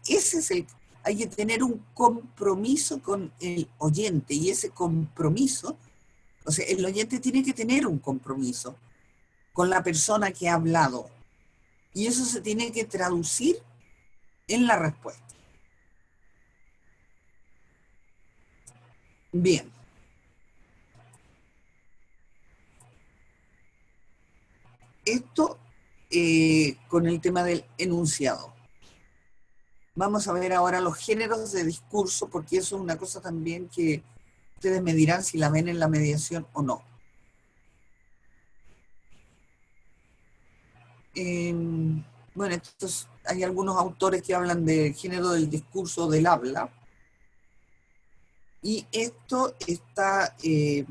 hay que tener un compromiso con el oyente y ese compromiso, o sea, el oyente tiene que tener un compromiso con la persona que ha hablado y eso se tiene que traducir en la respuesta. Bien. Esto con el tema del enunciado. Vamos a ver ahora los géneros de discurso, porque eso es una cosa también que ustedes me dirán si la ven en la mediación o no. Bueno, hay algunos autores que hablan del género del discurso del habla, y esto se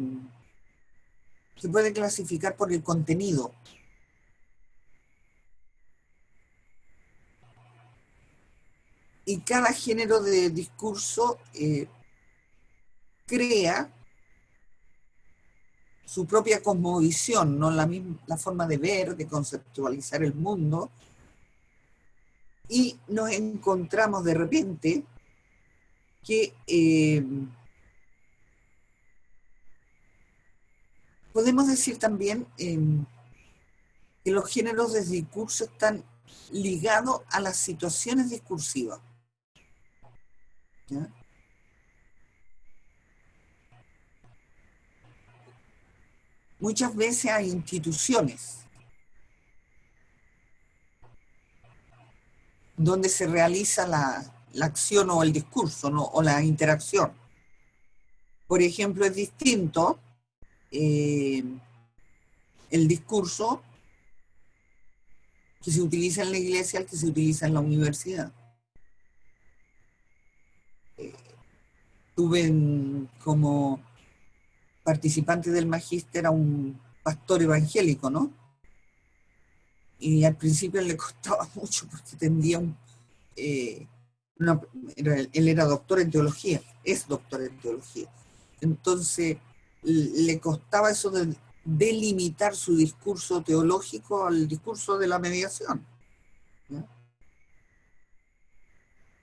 puede clasificar por el contenido. Y cada género de discurso crea su propia cosmovisión, ¿no? La forma de ver, de conceptualizar el mundo, y nos encontramos de repente que podemos decir también que los géneros de discurso están ligados a las situaciones discursivas, ¿ya? Muchas veces hay instituciones donde se realiza la acción o el discurso, ¿no? O la interacción. Por ejemplo, es distinto eh, el discurso que se utiliza en la iglesia al que se utiliza en la universidad. Tuve como participante del magíster a un pastor evangélico, ¿no? Y al principio le costaba mucho porque tendía eh, él era doctor en teología, es doctor en teología. Entonces, le costaba eso de delimitar su discurso teológico al discurso de la mediación, ¿no?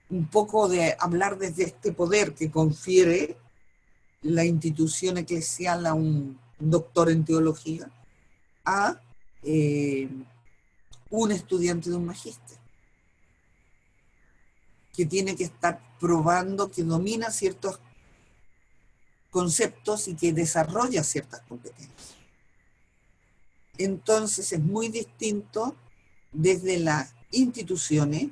Un poco de hablar desde este poder que confiere la institución eclesial a un doctor en teología a un estudiante de un magíster, que tiene que estar probando que domina ciertos conceptos y que desarrolla ciertas competencias. Entonces es muy distinto desde las instituciones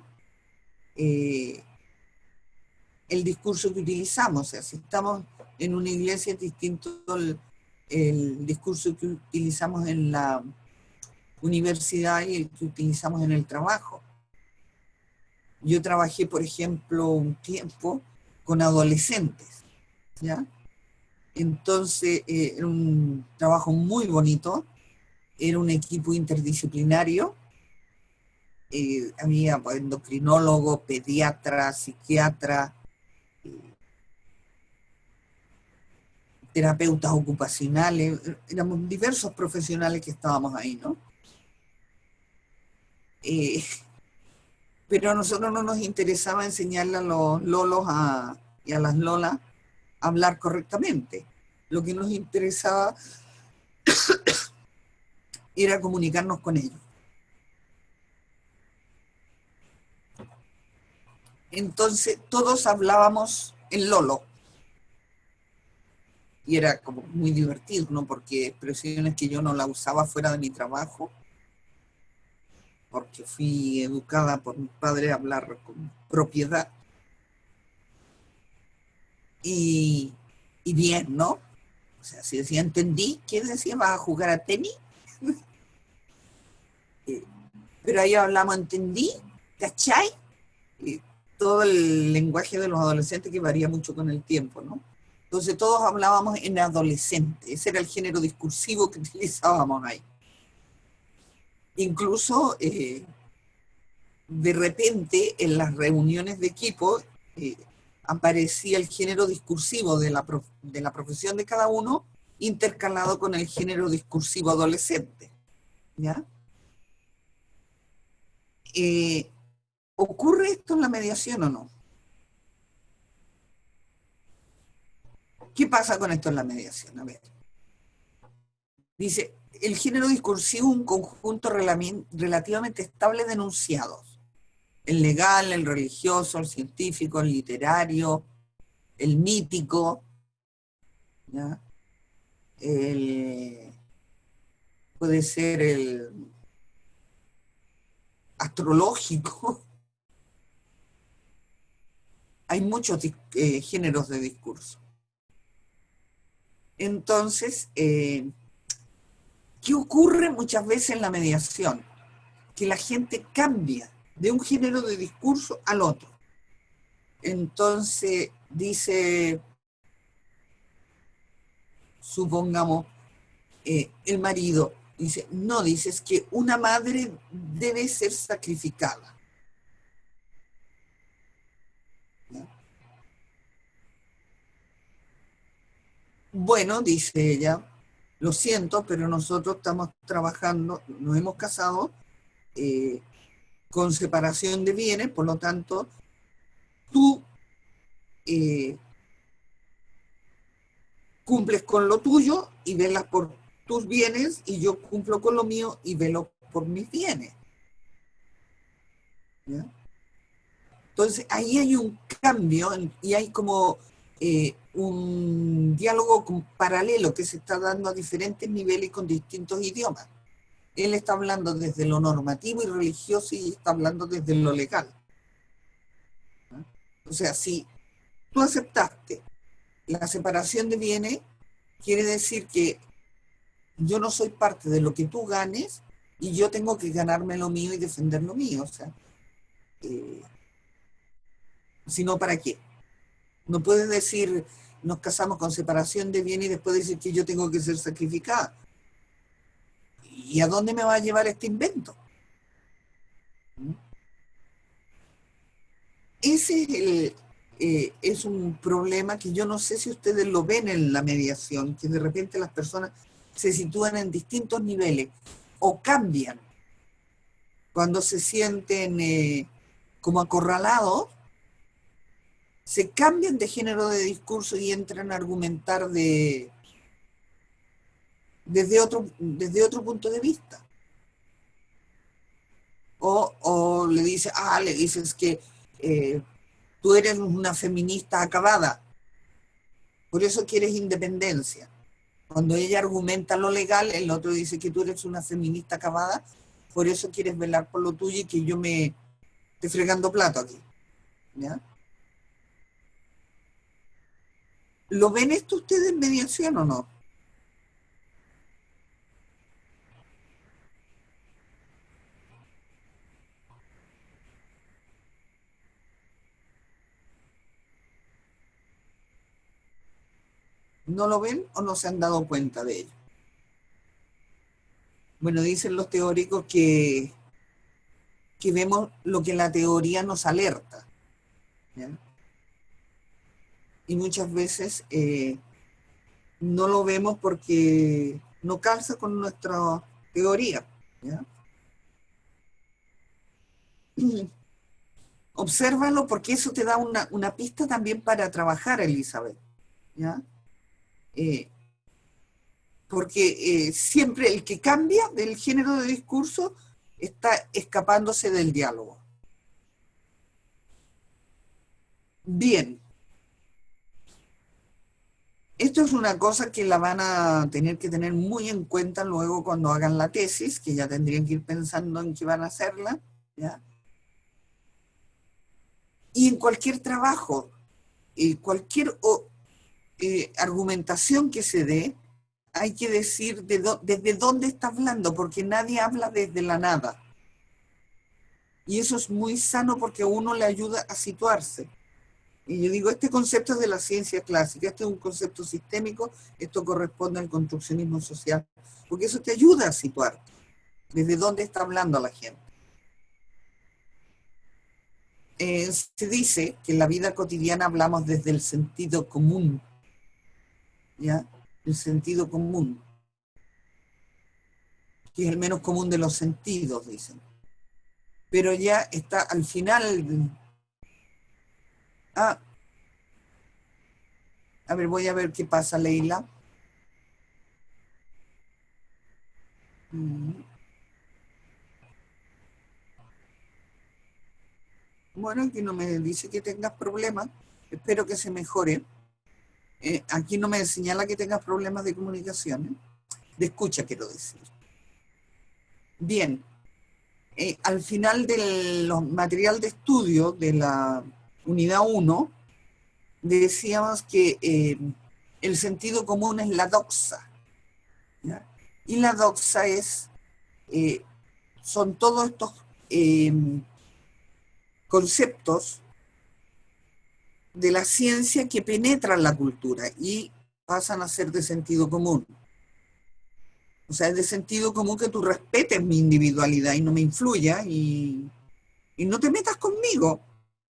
el discurso que utilizamos. O sea, si estamos en una iglesia es distinto el discurso que utilizamos en la universidad y el que utilizamos en el trabajo. Yo trabajé, por ejemplo, un tiempo con adolescentes, ¿ya? Entonces, era un trabajo muy bonito, era un equipo interdisciplinario, había endocrinólogo, pediatra, psiquiatra, terapeutas ocupacionales, éramos diversos profesionales que estábamos ahí, ¿no? Pero a nosotros no nos interesaba enseñarle a los lolos y a las lolas a hablar correctamente. Lo que nos interesaba era comunicarnos con ellos. Entonces todos hablábamos en lolo. Y era como muy divertido, ¿no? Porque expresiones que yo no la usaba fuera de mi trabajo, porque fui educada por mi padre a hablar con propiedad. Y bien, ¿no? O sea, si decía, entendí, ¿qué decía? ¿Vas a jugar a tenis? Pero ahí hablamos, entendí, ¿cachai? Y todo el lenguaje de los adolescentes que varía mucho con el tiempo, ¿no? Entonces todos hablábamos en adolescente, ese era el género discursivo que utilizábamos ahí. Incluso de repente en las reuniones de equipo aparecía el género discursivo de la profesión de cada uno intercalado con el género discursivo adolescente, ¿ya? ¿Ocurre esto en la mediación o no? ¿Qué pasa con esto en la mediación? A ver. Dice, el género discursivo es un conjunto relativamente estable de enunciados. El legal, el religioso, el científico, el literario, el mítico, ¿ya? Puede ser el astrológico. Hay muchos géneros de discurso. Entonces, ¿qué ocurre muchas veces en la mediación? Que la gente cambia de un género de discurso al otro. Entonces, dice, supongamos, el marido dice, no, dices que una madre debe ser sacrificada. ¿No? Bueno, dice ella, lo siento, pero nosotros estamos trabajando, nos hemos casado con separación de bienes, por lo tanto, tú cumples con lo tuyo y velas por tus bienes y yo cumplo con lo mío y velo por mis bienes. ¿Ya? Entonces ahí hay un cambio y hay como un diálogo paralelo que se está dando a diferentes niveles con distintos idiomas. Él está hablando desde lo normativo y religioso y está hablando desde lo legal. ¿Ya? O sea, si tú aceptaste la separación de bienes, quiere decir que yo no soy parte de lo que tú ganes y yo tengo que ganarme lo mío y defender lo mío. O sea, si no, ¿para qué? No puedes decir, nos casamos con separación de bienes y después decir que yo tengo que ser sacrificada. ¿Y a dónde me va a llevar este invento? Ese es un problema que yo no sé si ustedes lo ven en la mediación, que de repente las personas se sitúan en distintos niveles o cambian cuando se sienten como acorralados, se cambian de género de discurso y entran a argumentar desde otro punto de vista. O le dices que tú eres una feminista acabada, por eso quieres independencia. Cuando ella argumenta lo legal, el otro dice que tú eres una feminista acabada, por eso quieres velar por lo tuyo y que yo me esté fregando plato aquí. ¿Ya? ¿Lo ven esto ustedes en mediación o no? ¿No lo ven o no se han dado cuenta de ello? Bueno, dicen los teóricos que vemos lo que la teoría nos alerta. ¿Ya? Y muchas veces no lo vemos porque no calza con nuestra teoría. ¿Ya? Obsérvalo porque eso te da una pista también para trabajar, Elizabeth. ¿Ya? Eh, porque siempre el que cambia del género de discurso está escapándose del diálogo. Bien, esto es una cosa que la van a tener que tener muy en cuenta luego cuando hagan la tesis, que ya tendrían que ir pensando en qué van a hacerla, ¿ya? Y en cualquier trabajo, cualquier argumentación que se dé, hay que decir desde dónde está hablando, porque nadie habla desde la nada. Y eso es muy sano porque a uno le ayuda a situarse. Y yo digo, este concepto es de la ciencia clásica, este es un concepto sistémico, esto corresponde al construccionismo social, porque eso te ayuda a situarte, desde dónde está hablando la gente. Se dice que en la vida cotidiana hablamos desde el sentido común, ¿ya? El sentido común, que es el menos común de los sentidos, dicen. Pero ya está al final. Ah, a ver, voy a ver qué pasa, Leila. Bueno, aquí no me dice que tengas problemas. Espero que se mejore. Aquí no me señala que tengas problemas de comunicación, de escucha, quiero decir. Bien, al final del material de estudio de la unidad 1, decíamos que el sentido común es la doxa, ¿ya? Y la doxa son todos estos conceptos de la ciencia que penetran la cultura y pasan a ser de sentido común. O sea, es de sentido común que tú respetes mi individualidad y no me influya y no te metas conmigo,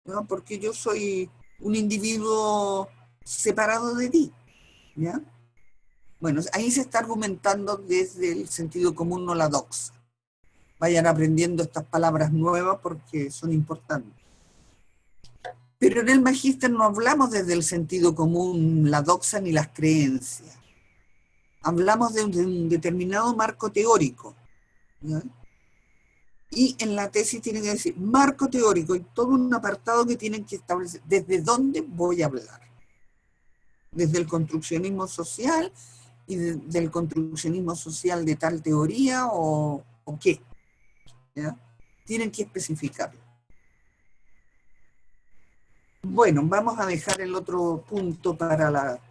¿no? Porque yo soy un individuo separado de ti, ¿ya? Bueno, ahí se está argumentando desde el sentido común, no la doxa. Vayan aprendiendo estas palabras nuevas porque son importantes. Pero en el Magíster no hablamos desde el sentido común, la doxa ni las creencias. Hablamos de un determinado marco teórico, ¿ya? Y en la tesis tienen que decir marco teórico y todo un apartado que tienen que establecer desde dónde voy a hablar. Desde el construccionismo social y del construccionismo social de tal teoría o qué, ¿ya? Tienen que especificarlo. Bueno, vamos a dejar el otro punto para la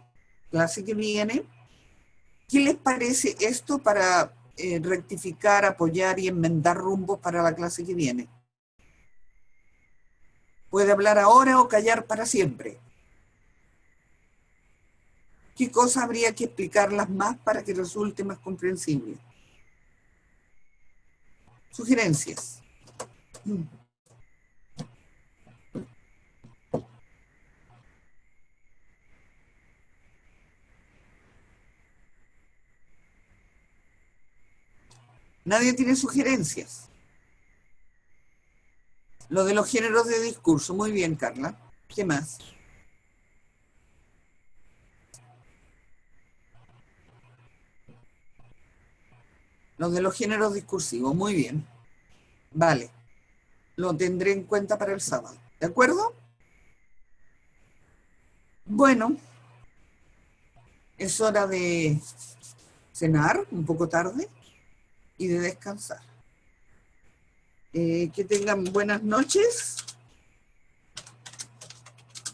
clase que viene. ¿Qué les parece esto para rectificar, apoyar y enmendar rumbos para la clase que viene? Puede hablar ahora o callar para siempre. ¿Qué cosas habría que explicarlas más para que resulte más comprensible? Sugerencias. Nadie tiene sugerencias. Lo de los géneros de discurso. Muy bien, Carla. ¿Qué más? Lo de los géneros discursivos. Muy bien. Vale. Lo tendré en cuenta para el sábado. ¿De acuerdo? Bueno, es hora de cenar, un poco tarde, y de descansar. Que tengan buenas noches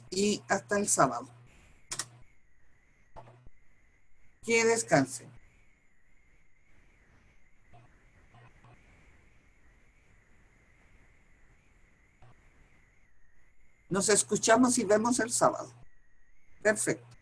y hasta el sábado. Que descansen. Nos escuchamos y vemos el sábado. Perfecto.